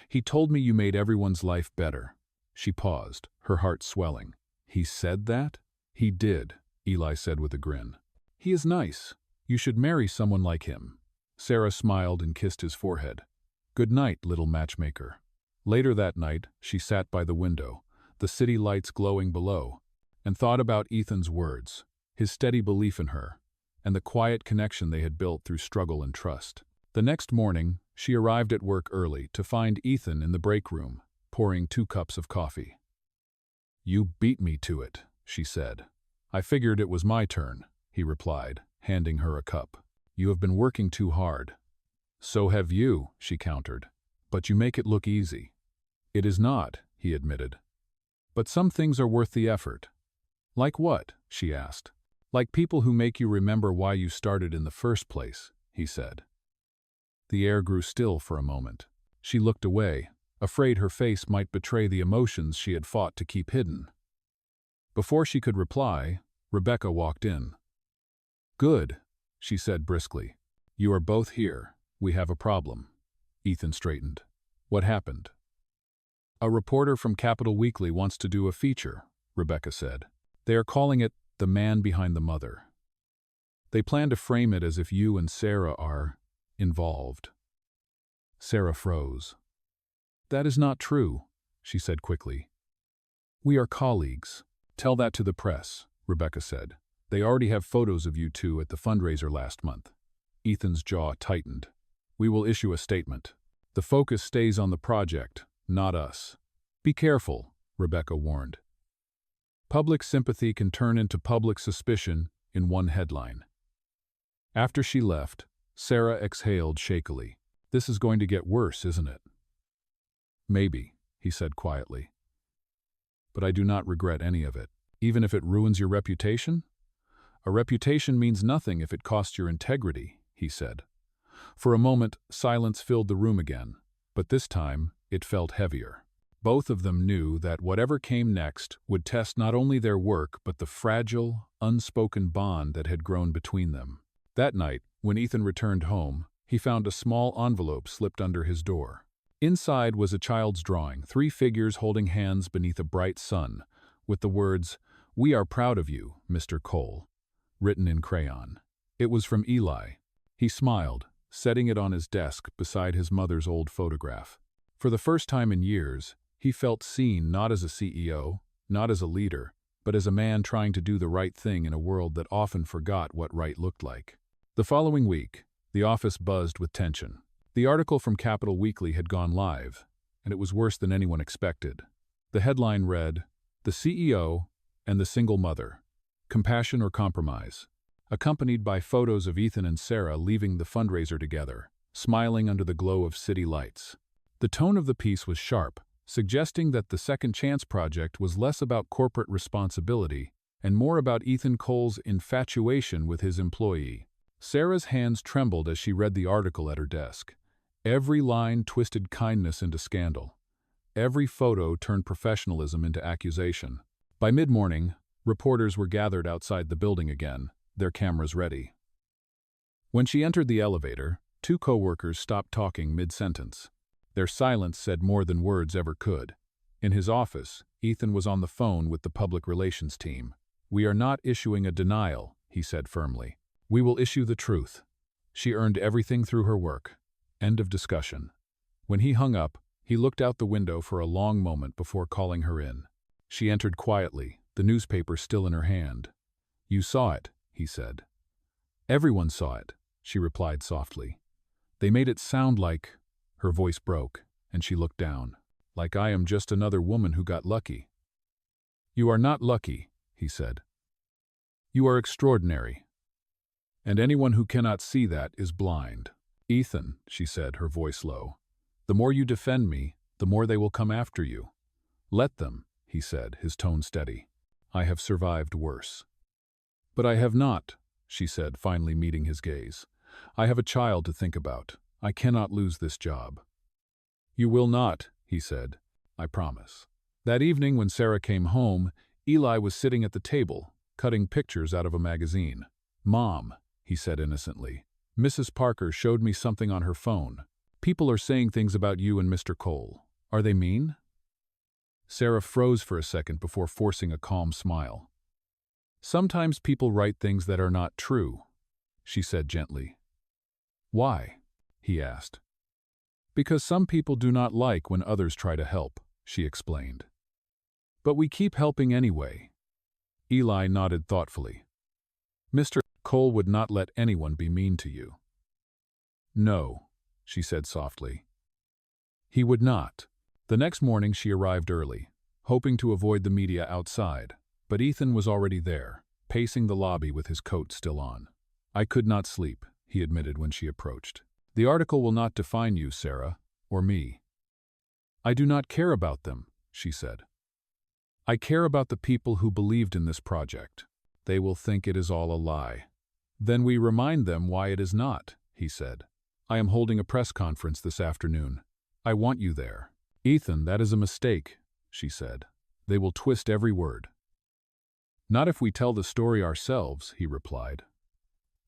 Speaker 1: He told me you made everyone's life better. She paused, her heart swelling. He said that? He did, Eli said with a grin. He is nice. You should marry someone like him. Sarah smiled and kissed his forehead. Good night, little matchmaker. Later that night, she sat by the window, the city lights glowing below, and thought about Ethan's words, his steady belief in her, and the quiet connection they had built through struggle and trust. The next morning, she arrived at work early to find Ethan in the break room, pouring 2 cups of coffee. You beat me to it, she said. I figured it was my turn, he replied, handing her a cup. You have been working too hard. So have you, she countered. But you make it look easy. It is not, he admitted. But some things are worth the effort. Like what? She asked. Like people who make you remember why you started in the first place, he said. The air grew still for a moment. She looked away, afraid her face might betray the emotions she had fought to keep hidden. Before she could reply, Rebecca walked in. Good, she said briskly. You are both here. We have a problem. Ethan straightened. What happened? A reporter from Capital Weekly wants to do a feature, Rebecca said. They are calling it The Man Behind the Mother. They plan to frame it as if you and Sarah are involved. Sarah froze. That is not true, she said quickly. We are colleagues. Tell that to the press, Rebecca said. They already have photos of you two at the fundraiser last month. Ethan's jaw tightened. We will issue a statement. The focus stays on the project, not us. Be careful, Rebecca warned. Public sympathy can turn into public suspicion in one headline. After she left, Sarah exhaled shakily. This is going to get worse, isn't it? Maybe, he said quietly. But I do not regret any of it, even if it ruins your reputation. A reputation means nothing if it costs your integrity, he said. For a moment, silence filled the room again, but this time it felt heavier. Both of them knew that whatever came next would test not only their work but the fragile, unspoken bond that had grown between them. That night, when Ethan returned home, he found a small envelope slipped under his door. Inside was a child's drawing, 3 figures holding hands beneath a bright sun, with the words, "We are proud of you, Mr. Cole," written in crayon. It was from Eli. He smiled, setting it on his desk beside his mother's old photograph. For the first time in years, he felt seen not as a CEO, not as a leader, but as a man trying to do the right thing in a world that often forgot what right looked like. The following week, the office buzzed with tension. The article from Capital Weekly had gone live, and it was worse than anyone expected. The headline read, "The CEO and the Single Mother, Compassion or Compromise," accompanied by photos of Ethan and Sarah leaving the fundraiser together, smiling under the glow of city lights. The tone of the piece was sharp, suggesting that the Second Chance Project was less about corporate responsibility and more about Ethan Cole's infatuation with his employee. Sarah's hands trembled as she read the article at her desk. Every line twisted kindness into scandal. Every photo turned professionalism into accusation. By mid-morning, reporters were gathered outside the building again, their cameras ready. When she entered the elevator, 2 co-workers stopped talking mid-sentence. Their silence said more than words ever could. In his office, Ethan was on the phone with the public relations team. "We are not issuing a denial," he said firmly. "We will issue the truth. She earned everything through her work." End of discussion. When he hung up, he looked out the window for a long moment before calling her in. She entered quietly, the newspaper still in her hand. "You saw it," he said. "Everyone saw it," she replied softly. "They made it sound like—" Her voice broke, and she looked down. "Like I am just another woman who got lucky." "You are not lucky," he said. "You are extraordinary. And anyone who cannot see that is blind." "Ethan," she said, her voice low, "the more you defend me, the more they will come after you." "Let them," he said, his tone steady. "I have survived worse." "But I have not," she said, finally meeting his gaze. "I have a child to think about. I cannot lose this job." "You will not," he said. "I promise." That evening when Sarah came home, Eli was sitting at the table, cutting pictures out of a magazine. "Mom," he said innocently, "Mrs. Parker showed me something on her phone. People are saying things about you and Mr. Cole. Are they mean? Sarah froze for a second before forcing a calm smile. Sometimes people write things that are not true, she said gently. Why? He asked. Because some people do not like when others try to help, she explained. But we keep helping anyway. Eli nodded thoughtfully. Mr. Cole would not let anyone be mean to you. No, she said softly. He would not. The next morning she arrived early, hoping to avoid the media outside, but Ethan was already there, pacing the lobby with his coat still on. I could not sleep, he admitted when she approached. The article will not define you, Sarah, or me. I do not care about them, she said. I care about the people who believed in this project. They will think it is all a lie. Then we remind them why it is not, he said. I am holding a press conference this afternoon. I want you there. Ethan, that is a mistake, she said. They will twist every word. Not if we tell the story ourselves, he replied.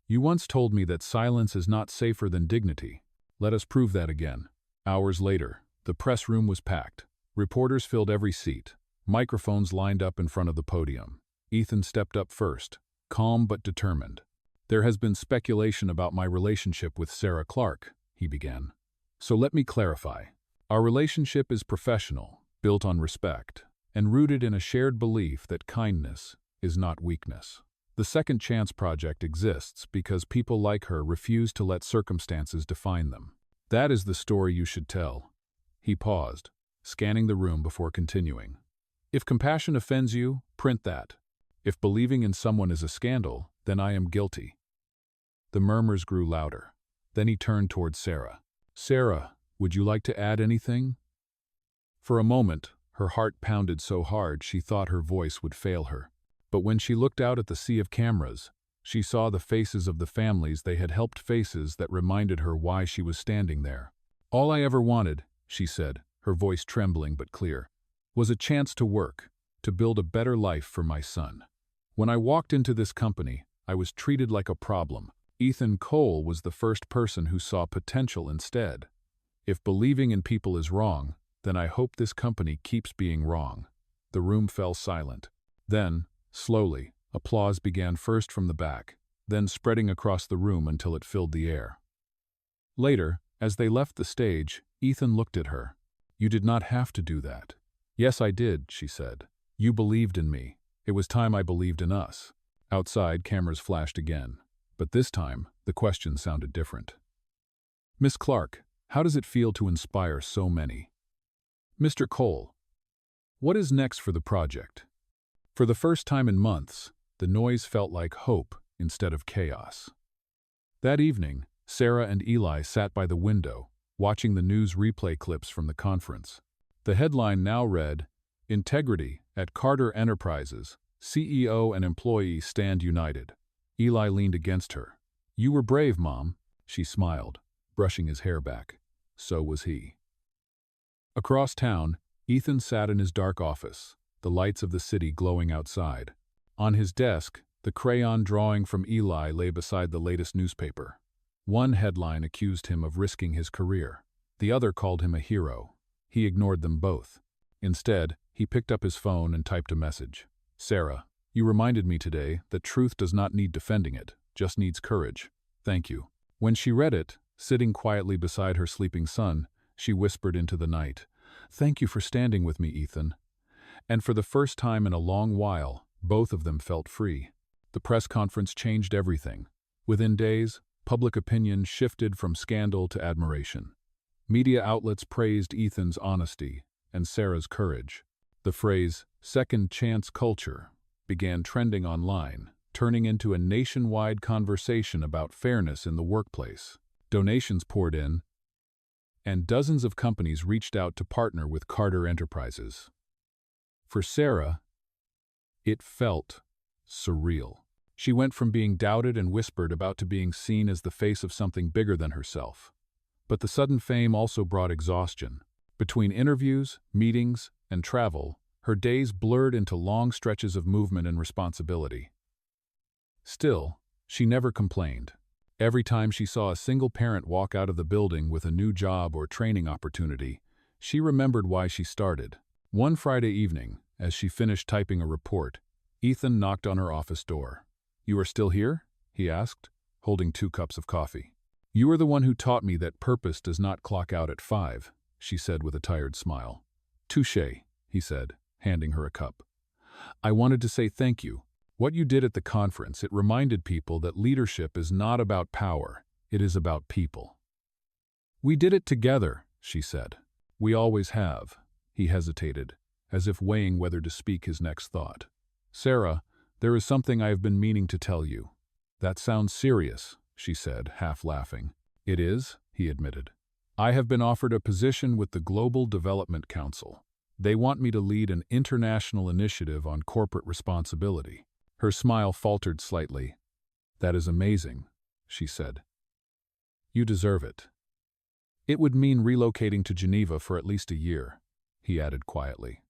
Speaker 1: You once told me that silence is not safer than dignity. Let us prove that again. Hours later, the press room was packed. Reporters filled every seat. Microphones lined up in front of the podium. Ethan stepped up first, calm but determined. There has been speculation about my relationship with Sarah Clark, he began. So let me clarify. Our relationship is professional, built on respect, and rooted in a shared belief that kindness is not weakness. The Second Chance Project exists because people like her refuse to let circumstances define them. That is the story you should tell. He paused, scanning the room before continuing. If compassion offends you, print that. If believing in someone is a scandal, then I am guilty. The murmurs grew louder. Then he turned toward Sarah. Sarah, would you like to add anything? For a moment, her heart pounded so hard she thought her voice would fail her. But when she looked out at the sea of cameras, she saw the faces of the families they had helped, faces that reminded her why she was standing there. All I ever wanted, she said, her voice trembling but clear, was a chance to work, to build a better life for my son. When I walked into this company, I was treated like a problem. Ethan Cole was the first person who saw potential instead. If believing in people is wrong, then I hope this company keeps being wrong. The room fell silent. Then, slowly, applause began, first from the back, then spreading across the room until it filled the air. Later, as they left the stage, Ethan looked at her. You did not have to do that. Yes, I did, she said. You believed in me. It was time I believed in us. Outside, cameras flashed again. But this time, the question sounded different. Miss Clark, how does it feel to inspire so many? Mr. Cole, what is next for the project? For the first time in months, the noise felt like hope instead of chaos. That evening, Sarah and Eli sat by the window, watching the news replay clips from the conference. The headline now read, Integrity at Carter Enterprises, CEO and employee stand united. Eli leaned against her. You were brave, Mom, she smiled, brushing his hair back. So was he. Across town, Ethan sat in his dark office, the lights of the city glowing outside. On his desk, the crayon drawing from Eli lay beside the latest newspaper. One headline accused him of risking his career. The other called him a hero. He ignored them both. Instead, he picked up his phone and typed a message. Sarah, you reminded me today that truth does not need defending, it just needs courage. Thank you. When she read it, sitting quietly beside her sleeping son, she whispered into the night, Thank you for standing with me, Ethan. And for the first time in a long while, both of them felt free. The press conference changed everything. Within days, public opinion shifted from scandal to admiration. Media outlets praised Ethan's honesty and Sarah's courage. The phrase, second chance culture, began trending online, turning into a nationwide conversation about fairness in the workplace. Donations poured in, and dozens of companies reached out to partner with Carter Enterprises. For Sarah, it felt surreal. She went from being doubted and whispered about to being seen as the face of something bigger than herself. But the sudden fame also brought exhaustion. Between interviews, meetings, and travel, her days blurred into long stretches of movement and responsibility. Still, she never complained. Every time she saw a single parent walk out of the building with a new job or training opportunity, she remembered why she started. One Friday evening, as she finished typing a report, Ethan knocked on her office door. "You are still here?" he asked, holding 2 cups of coffee. "You are the one who taught me that purpose does not clock out at 5, she said with a tired smile. "Touché," he said, handing her a cup. "I wanted to say thank you. What you did at the conference, it reminded people that leadership is not about power, it is about people." "We did it together," she said. "We always have." He hesitated, as if weighing whether to speak his next thought. "Sarah, there is something I have been meaning to tell you." "That sounds serious," she said, half laughing. "It is," he admitted. "I have been offered a position with the Global Development Council. They want me to lead an international initiative on corporate responsibility." Her smile faltered slightly. "That is amazing," she said. "You deserve it." "It would mean relocating to Geneva for at least a year," he added quietly.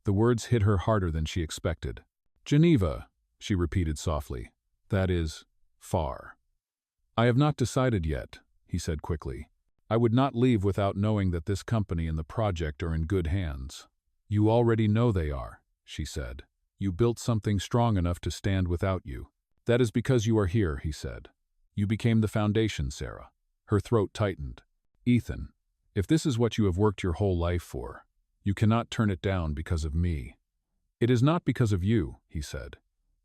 Speaker 1: The words hit her harder than she expected. "Geneva," she repeated softly. "That is far." "I have not decided yet," he said quickly. "I would not leave without knowing that this company and the project are in good hands." "You already know they are," she said. "You built something strong enough to stand without you." "That is because you are here," he said. "You became the foundation, Sarah." Her throat tightened. "Ethan, if this is what you have worked your whole life for, you cannot turn it down because of me." "It is not because of you," he said.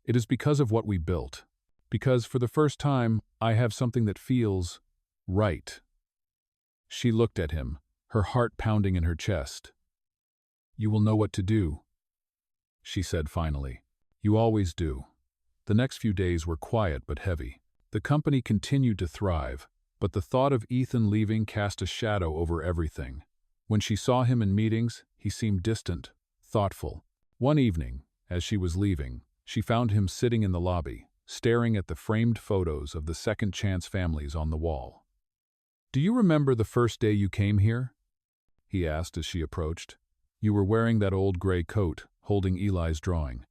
Speaker 1: "It is because of what we built. Because, for the first time, I have something that feels right." She looked at him, her heart pounding in her chest. "You will know what to do," she said finally. "You always do." The next few days were quiet but heavy. The company continued to thrive, but the thought of Ethan leaving cast a shadow over everything. When she saw him in meetings, he seemed distant, thoughtful. One evening, as she was leaving, she found him sitting in the lobby, staring at the framed photos of the second chance families on the wall. "Do you remember the first day you came here?" he asked as she approached. "You were wearing that old gray coat, holding Eli's drawing."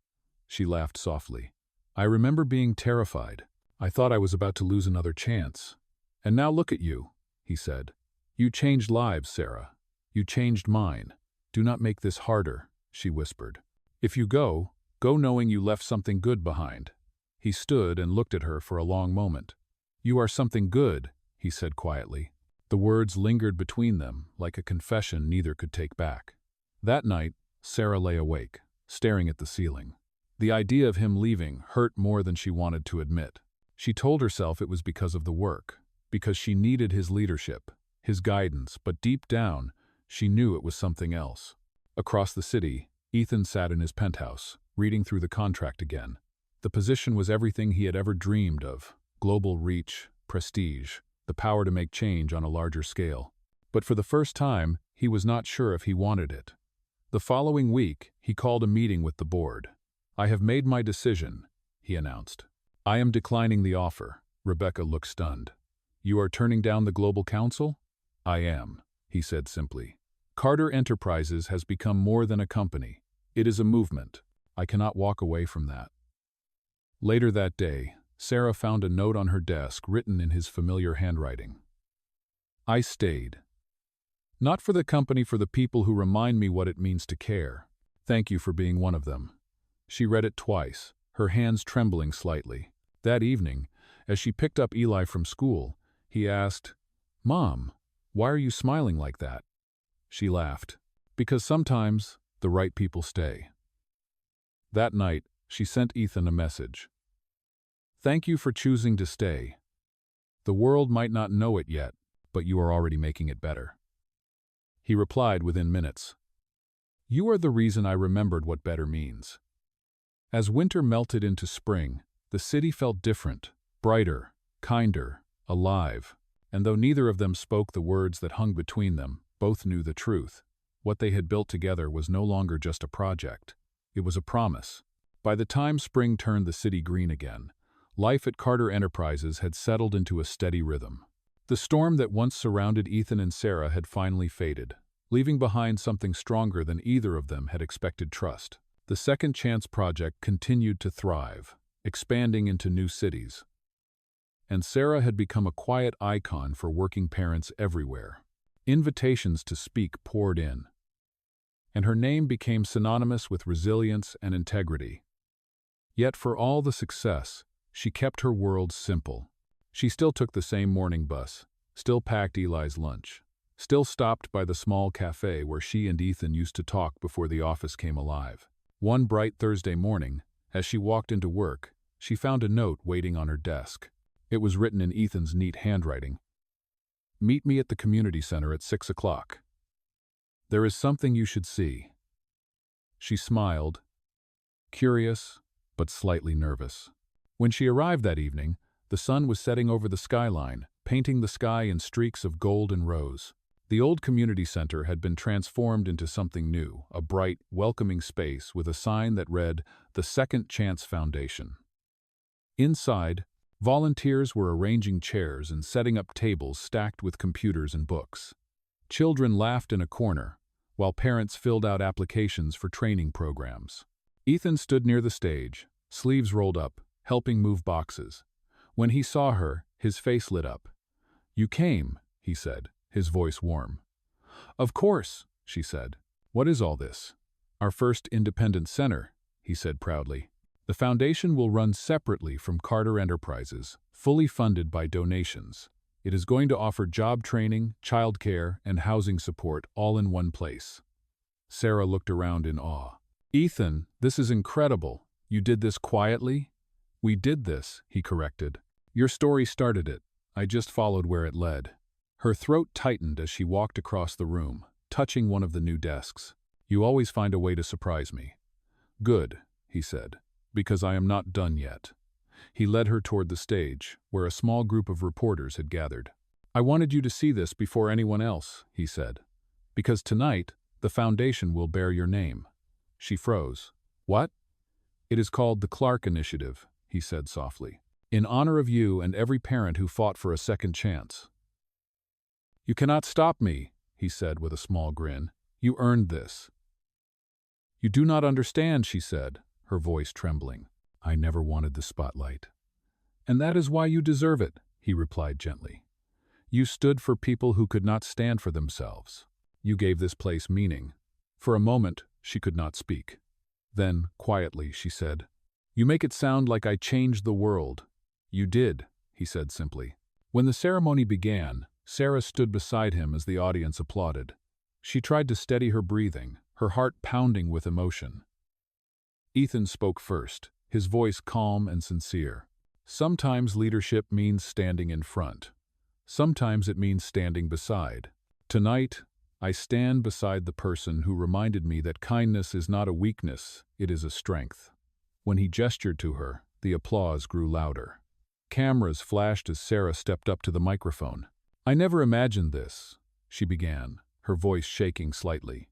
Speaker 1: She laughed softly. "I remember being terrified. I thought I was about to lose another chance. And now look at you," he said. "You changed lives, Sarah. You changed mine. Do not make this harder," she whispered. "If you go, go knowing you left something good behind." He stood and looked at her for a long moment. "You are something good," he said quietly. The words lingered between them, like a confession neither could take back. That night, Sarah lay awake, staring at the ceiling. The idea of him leaving hurt more than she wanted to admit. She told herself it was because of the work, because she needed his leadership, his guidance, but deep down, she knew it was something else. Across the city, Ethan sat in his penthouse, reading through the contract again. The position was everything he had ever dreamed of: global reach, prestige, the power to make change on a larger scale. But for the first time, he was not sure if he wanted it. The following week, he called a meeting with the board. "I have made my decision," he announced. "I am declining the offer." Rebecca looked stunned. "You are turning down the Global Council?" "I am," he said simply. "Carter Enterprises has become more than a company. It is a movement. I cannot walk away from that." Later that day, Sarah found a note on her desk written in his familiar handwriting. "I stayed. Not for the company, for the people who remind me what it means to care. Thank you for being one of them." She read it twice, her hands trembling slightly. That evening, as she picked up Eli from school, he asked, "Mom, why are you smiling like that?" She laughed. "Because sometimes the right people stay." That night, she sent Ethan a message. "Thank you for choosing to stay. The world might not know it yet, but you are already making it better." He replied within minutes. "You are the reason I remembered what better means." As winter melted into spring, the city felt different, brighter, kinder, alive, and though neither of them spoke the words that hung between them, both knew the truth. What they had built together was no longer just a project. It was a promise. By the time spring turned the city green again, life at Carter Enterprises had settled into a steady rhythm. The storm that once surrounded Ethan and Sarah had finally faded, leaving behind something stronger than either of them had expected: trust. The Second Chance project continued to thrive, expanding into new cities. and Sarah had become a quiet icon for working parents everywhere. Invitations to speak poured in, and her name became synonymous with resilience and integrity. Yet for all the success, she kept her world simple. She still took the same morning bus, still packed Eli's lunch, still stopped by the small cafe where she and Ethan used to talk before the office came alive. One bright Thursday morning, as she walked into work, she found a note waiting on her desk. It was written in Ethan's neat handwriting. "Meet me at the community center at 6 o'clock. There is something you should see." She smiled, curious but slightly nervous. When she arrived that evening, the sun was setting over the skyline, painting the sky in streaks of gold and rose. The old community center had been transformed into something new, a bright, welcoming space with a sign that read, "The Second Chance Foundation." Inside, volunteers were arranging chairs and setting up tables stacked with computers and books. Children laughed in a corner, while parents filled out applications for training programs. Ethan stood near the stage, sleeves rolled up, helping move boxes. When he saw her, his face lit up. "You came," he said, his voice warm. "Of course," she said. "What is all this?" "Our first independent center," he said proudly. "The foundation will run separately from Carter Enterprises, fully funded by donations. It is going to offer job training, childcare, and housing support all in one place." Sarah looked around in awe. "Ethan, this is incredible. You did this quietly?" "We did this," he corrected. "Your story started it. I just followed where it led." Her throat tightened as she walked across the room, touching one of the new desks. "You always find a way to surprise me." "Good," he said, "because I am not done yet." He led her toward the stage, where a small group of reporters had gathered. "I wanted you to see this before anyone else," he said, "because tonight, the foundation will bear your name." She froze. "What?" "It is called the Clark Initiative," he said softly, "in honor of you and every parent who fought for a second chance." "You cannot stop me," he said with a small grin. "You earned this." "You do not understand," she said, her voice trembling. "I never wanted the spotlight." "And that is why you deserve it," he replied gently. "You stood for people who could not stand for themselves. You gave this place meaning." For a moment, she could not speak. Then, quietly, she said, "You make it sound like I changed the world." "You did," he said simply. When the ceremony began, Sarah stood beside him as the audience applauded. She tried to steady her breathing, her heart pounding with emotion. Ethan spoke first, his voice calm and sincere. "Sometimes leadership means standing in front. Sometimes it means standing beside. Tonight, I stand beside the person who reminded me that kindness is not a weakness, it is a strength." When he gestured to her, the applause grew louder. Cameras flashed as Sarah stepped up to the microphone. "I never imagined this," she began, her voice shaking slightly.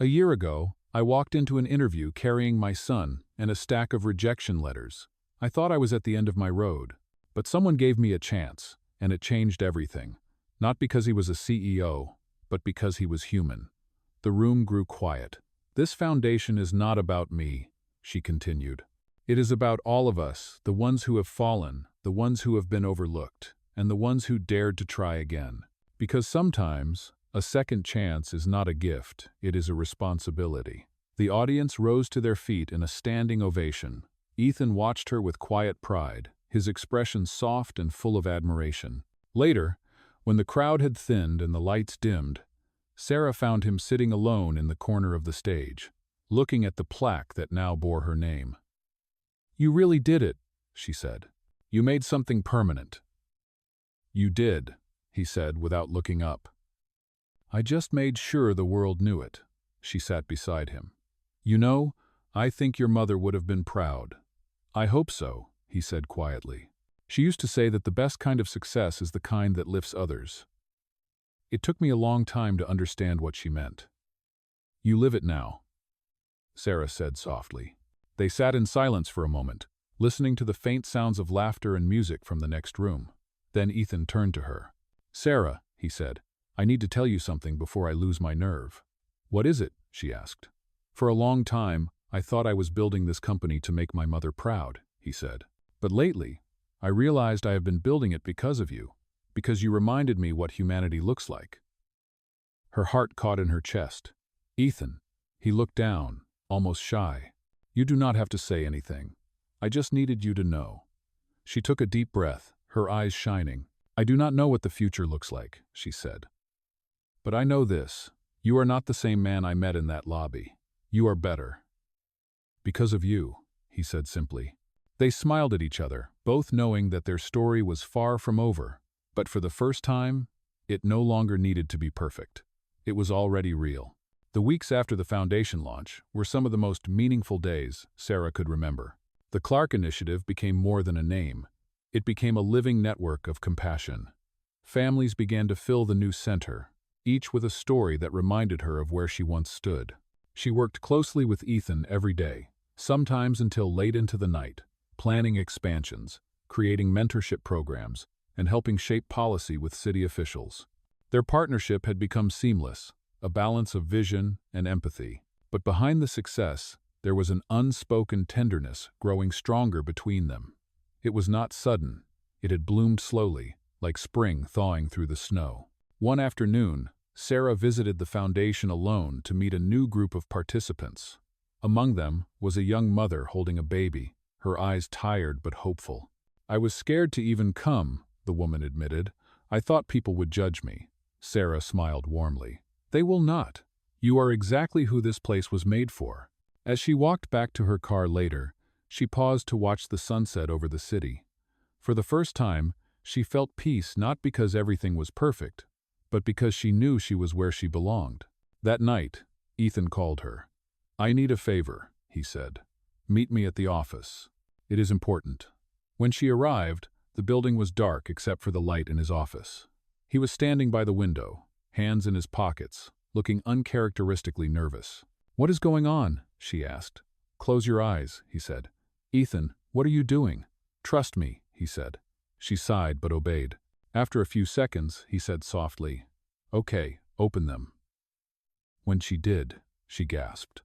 Speaker 1: "A year ago, I walked into an interview carrying my son and a stack of rejection letters. I thought I was at the end of my road, but someone gave me a chance, and it changed everything. Not because he was a CEO, but because he was human." The room grew quiet. "This foundation is not about me," she continued. "It is about all of us, the ones who have fallen, the ones who have been overlooked, and the ones who dared to try again. Because sometimes, a second chance is not a gift, it is a responsibility." The audience rose to their feet in a standing ovation. Ethan watched her with quiet pride, his expression soft and full of admiration. Later, when the crowd had thinned and the lights dimmed, Sarah found him sitting alone in the corner of the stage, looking at the plaque that now bore her name. "You really did it," she said. "You made something permanent." "You did," he said without looking up. "I just made sure the world knew it." She sat beside him. "You know, I think your mother would have been proud." "I hope so," he said quietly. "She used to say that the best kind of success is the kind that lifts others." It took me a long time to understand what she meant. "You live it now," Sarah said softly. They sat in silence for a moment, listening to the faint sounds of laughter and music from the next room. Then Ethan turned to her. "Sarah," he said, "I need to tell you something before I lose my nerve." "What is it?" she asked. "For a long time, I thought I was building this company to make my mother proud," he said. "But lately, I realized I have been building it because of you, because you reminded me what humanity looks like." Her heart caught in her chest. "Ethan." He looked down, almost shy. "You do not have to say anything. I just needed you to know." She took a deep breath, her eyes shining. "I do not know what the future looks like," she said. "But I know this. You are not the same man I met in that lobby. You are better." "Because of you," he said simply. They smiled at each other, both knowing that their story was far from over, but for the first time, it no longer needed to be perfect. It was already real. The weeks after the foundation launch were some of the most meaningful days Sarah could remember. The Clark Initiative became more than a name. It became a living network of compassion. Families began to fill the new center, each with a story that reminded her of where she once stood. She worked closely with Ethan every day, sometimes until late into the night, planning expansions, creating mentorship programs, and helping shape policy with city officials. Their partnership had become seamless, a balance of vision and empathy. But behind the success, there was an unspoken tenderness growing stronger between them. It was not sudden. It had bloomed slowly, like spring thawing through the snow. One afternoon, Sarah visited the foundation alone to meet a new group of participants. Among them was a young mother holding a baby, her eyes tired but hopeful. "I was scared to even come," the woman admitted. "I thought people would judge me." Sarah smiled warmly. "They will not. You are exactly who this place was made for." As she walked back to her car later, she paused to watch the sunset over the city. For the first time, she felt peace not because everything was perfect, but because she knew she was where she belonged. That night, Ethan called her. "I need a favor," he said. "Meet me at the office. It is important." When she arrived, the building was dark except for the light in his office. He was standing by the window, hands in his pockets, looking uncharacteristically nervous. "What is going on?" she asked. "Close your eyes," he said. "Ethan, what are you doing?" "Trust me," he said. She sighed but obeyed. After a few seconds, he said softly, "Okay, open them." When she did, she gasped.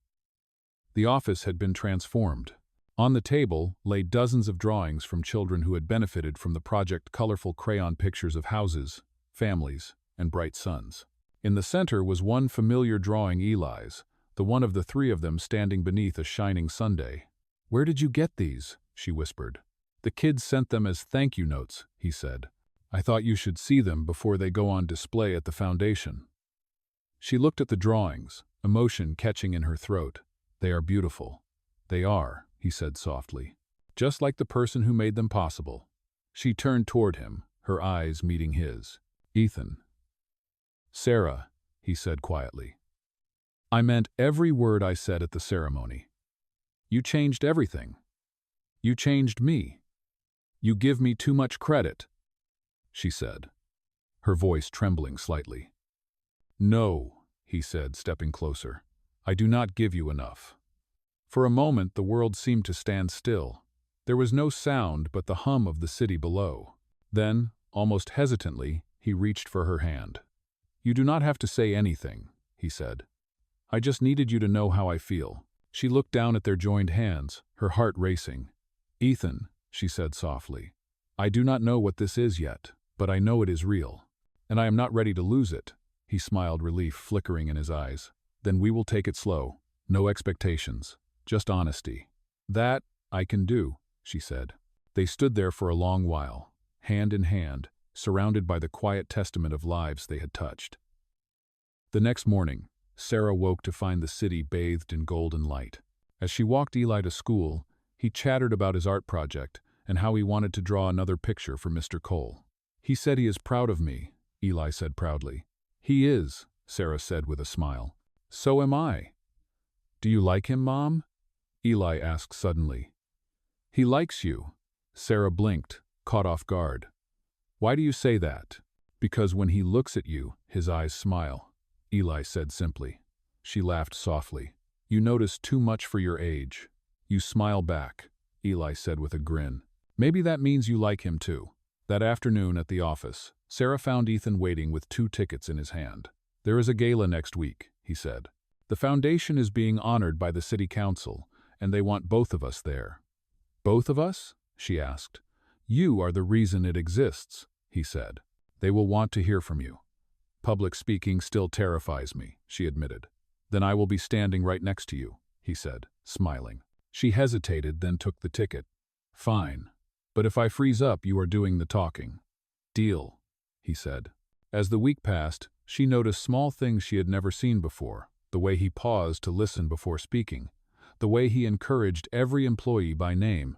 Speaker 1: The office had been transformed. On the table lay dozens of drawings from children who had benefited from the project, colorful crayon pictures of houses, families, and bright suns. In the center was one familiar drawing, Eli's, the one of the three of them standing beneath a shining sundae. "Where did you get these?" she whispered. "The kids sent them as thank you notes," he said. "I thought you should see them before they go on display at the foundation." She looked at the drawings, emotion catching in her throat. "They are beautiful." "They are," he said softly. "Just like the person who made them possible." She turned toward him, her eyes meeting his. "Ethan." "Sarah," he said quietly. "I meant every word I said at the ceremony. You changed everything. You changed me. You give me too much credit," she said, her voice trembling slightly. "No," he said, stepping closer. "I do not give you enough." For a moment the world seemed to stand still. There was no sound but the hum of the city below. Then, almost hesitantly, he reached for her hand. "You do not have to say anything," he said. "I just needed you to know how I feel." She looked down at their joined hands, her heart racing. "Ethan," she said softly, "I do not know what this is yet, but I know it is real. And I am not ready to lose it." He smiled, relief flickering in his eyes. "Then we will take it slow. No expectations. Just honesty." "That I can do," she said. They stood there for a long while, hand in hand, surrounded by the quiet testament of lives they had touched. The next morning, Sarah woke to find the city bathed in golden light. As she walked Eli to school, he chattered about his art project and how he wanted to draw another picture for Mr. Cole. "He said he is proud of me," Eli said proudly. "He is," Sarah said with a smile. "So am I." "Do you like him, Mom?" Eli asked suddenly. "He likes you." Sarah blinked, caught off guard. "Why do you say that?" "Because when he looks at you, his eyes smile," Eli said simply. She laughed softly. "You notice too much for your age. You smile back," Eli said with a grin. "Maybe that means you like him too." That afternoon at the office, Sarah found Ethan waiting with 2 tickets in his hand. "There is a gala next week," he said. "The foundation is being honored by the city council, and they want both of us there." "Both of us?" she asked. You are the reason it exists, he said. They will want to hear from you. Public speaking still terrifies me, she admitted. Then I will be standing right next to you, he said, smiling. She hesitated, then took the ticket. Fine. But if I freeze up, you are doing the talking. Deal, he said. As the week passed, she noticed small things she had never seen before, the way he paused to listen before speaking, the way he encouraged every employee by name,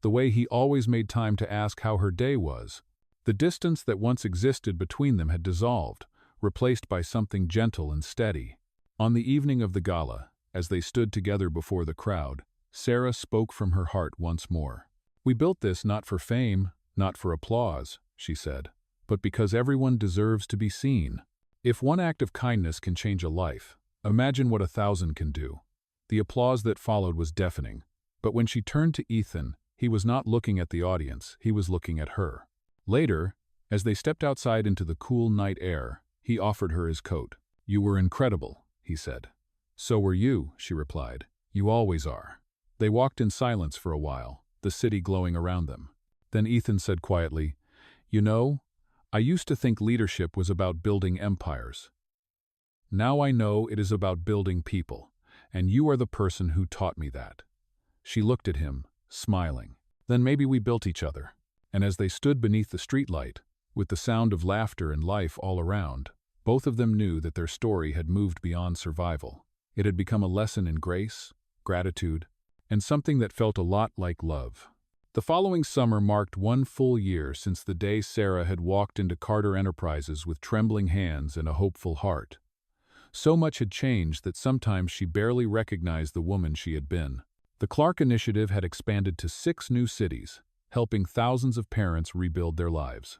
Speaker 1: the way he always made time to ask how her day was. The distance that once existed between them had dissolved, replaced by something gentle and steady. On the evening of the gala, as they stood together before the crowd, Sarah spoke from her heart once more. We built this not for fame, not for applause, she said, but because everyone deserves to be seen. If one act of kindness can change a life, imagine what 1,000 can do. The applause that followed was deafening, but when she turned to Ethan, he was not looking at the audience, he was looking at her. Later, as they stepped outside into the cool night air, he offered her his coat. You were incredible, he said. So were you, she replied. You always are. They walked in silence for a while, the city glowing around them. Then Ethan said quietly, You know, I used to think leadership was about building empires. Now I know it is about building people, and you are the person who taught me that. She looked at him, smiling. Then maybe we built each other. And as they stood beneath the streetlight, with the sound of laughter and life all around, both of them knew that their story had moved beyond survival. It had become a lesson in grace, gratitude, and something that felt a lot like love. The following summer marked 1 full year since the day Sarah had walked into Carter Enterprises with trembling hands and a hopeful heart. So much had changed that sometimes she barely recognized the woman she had been. The Clark Initiative had expanded to 6 new cities, helping thousands of parents rebuild their lives.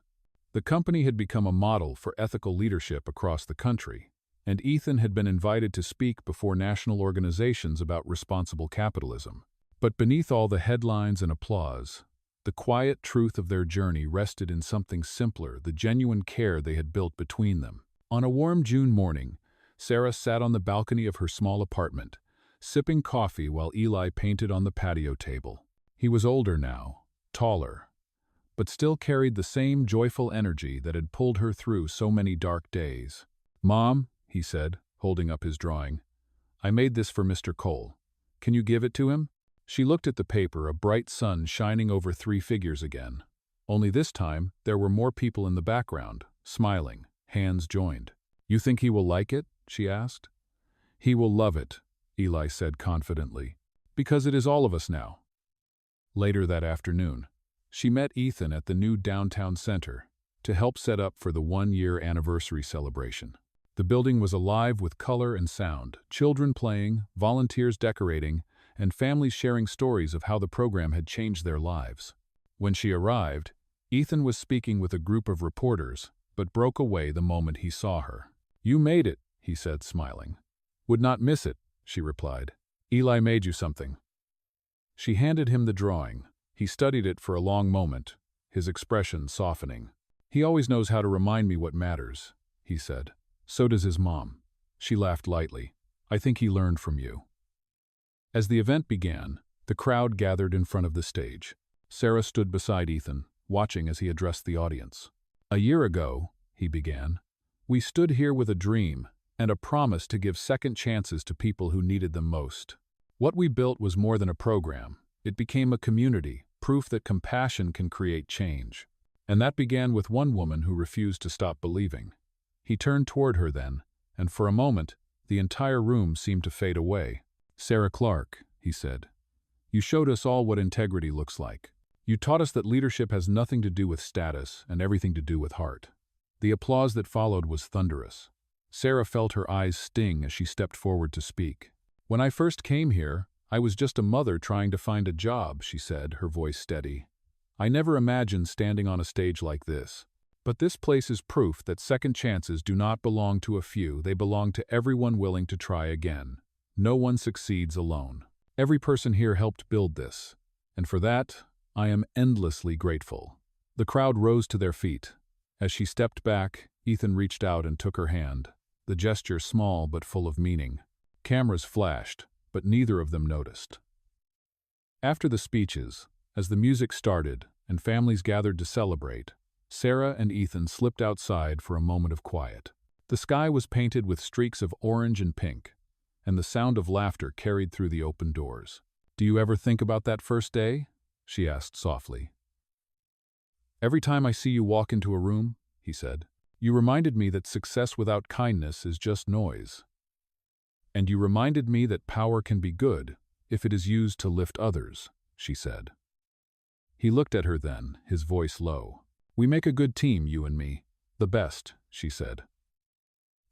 Speaker 1: The company had become a model for ethical leadership across the country, and Ethan had been invited to speak before national organizations about responsible capitalism. But beneath all the headlines and applause, the quiet truth of their journey rested in something simpler, the genuine care they had built between them. On a warm June morning, Sarah sat on the balcony of her small apartment, sipping coffee while Eli painted on the patio table. He was older now, taller, but still carried the same joyful energy that had pulled her through so many dark days. Mom, he said, holding up his drawing, I made this for Mr. Cole. Can you give it to him? She looked at the paper, a bright sun shining over 3 figures again. Only this time, there were more people in the background, smiling, hands joined. You think he will like it? She asked. He will love it, Eli said confidently, because it is all of us now. Later that afternoon, she met Ethan at the new downtown center to help set up for the 1-year anniversary celebration. The building was alive with color and sound, children playing, volunteers decorating, and families sharing stories of how the program had changed their lives. When she arrived, Ethan was speaking with a group of reporters, but broke away the moment he saw her. You made it, he said, smiling. Would not miss it, she replied. Eli made you something. She handed him the drawing. He studied it for a long moment, his expression softening. He always knows how to remind me what matters, he said. So does his mom. She laughed lightly. I think he learned from you. As the event began, the crowd gathered in front of the stage. Sarah stood beside Ethan, watching as he addressed the audience. A year ago, he began, we stood here with a dream and a promise to give second chances to people who needed them most. What we built was more than a program. It became a community, proof that compassion can create change. And that began with one woman who refused to stop believing. He turned toward her then, and for a moment, the entire room seemed to fade away. Sarah Clark, he said, you showed us all what integrity looks like. You taught us that leadership has nothing to do with status and everything to do with heart. The applause that followed was thunderous. Sarah felt her eyes sting as she stepped forward to speak. When I first came here, I was just a mother trying to find a job, she said, her voice steady. I never imagined standing on a stage like this. But this place is proof that second chances do not belong to a few, they belong to everyone willing to try again. No one succeeds alone. Every person here helped build this, and for that, I am endlessly grateful. The crowd rose to their feet. As she stepped back, Ethan reached out and took her hand, the gesture small but full of meaning. Cameras flashed, but neither of them noticed. After the speeches, as the music started, and families gathered to celebrate, Sarah and Ethan slipped outside for a moment of quiet. The sky was painted with streaks of orange and pink, and the sound of laughter carried through the open doors. "Do you ever think about that first day?" she asked softly. "Every time I see you walk into a room," he said, "you reminded me that success without kindness is just noise. And you reminded me that power can be good if it is used to lift others," she said. He looked at her then, his voice low. "We make a good team, you and me. The best," she said.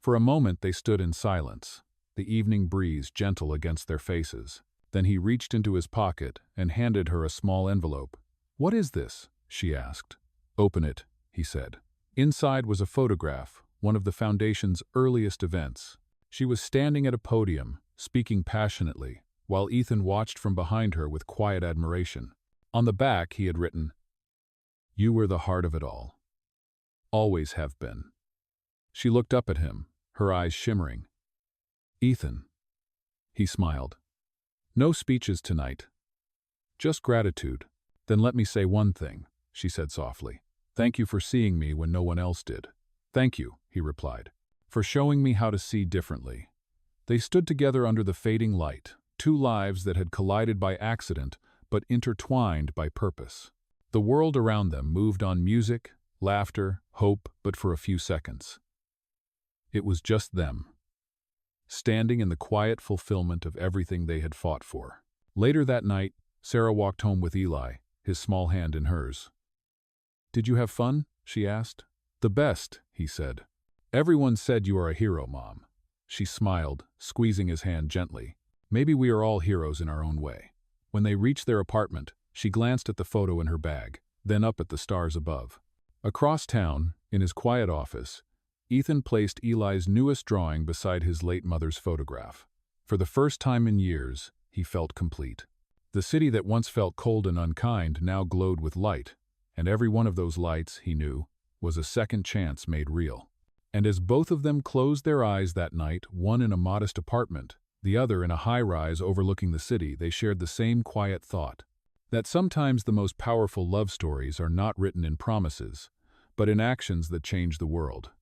Speaker 1: For a moment they stood in silence, the evening breeze gentle against their faces. Then he reached into his pocket and handed her a small envelope. "What is this?" she asked. "Open it," he said. Inside was a photograph, one of the Foundation's earliest events. She was standing at a podium, speaking passionately, while Ethan watched from behind her with quiet admiration. On the back he had written, "You were the heart of it all. Always have been." She looked up at him, her eyes shimmering. "Ethan." He smiled. "No speeches tonight. Just gratitude." "Then let me say one thing," she said softly. "Thank you for seeing me when no one else did." "Thank you," he replied, "for showing me how to see differently." They stood together under the fading light, two lives that had collided by accident but intertwined by purpose. The world around them moved on music, laughter, hope, but for a few seconds. It was just them, standing in the quiet fulfillment of everything they had fought for. Later that night, Sarah walked home with Eli, his small hand in hers. "Did you have fun?" she asked. "The best," he said. "Everyone said you are a hero, Mom." She smiled, squeezing his hand gently. "Maybe we are all heroes in our own way." When they reached their apartment, she glanced at the photo in her bag, then up at the stars above. Across town, in his quiet office, Ethan placed Eli's newest drawing beside his late mother's photograph. For the first time in years, he felt complete. The city that once felt cold and unkind now glowed with light, and every one of those lights, he knew, was a second chance made real. And as both of them closed their eyes that night, one in a modest apartment, the other in a high-rise overlooking the city, they shared the same quiet thought, that sometimes the most powerful love stories are not written in promises, but in actions that change the world.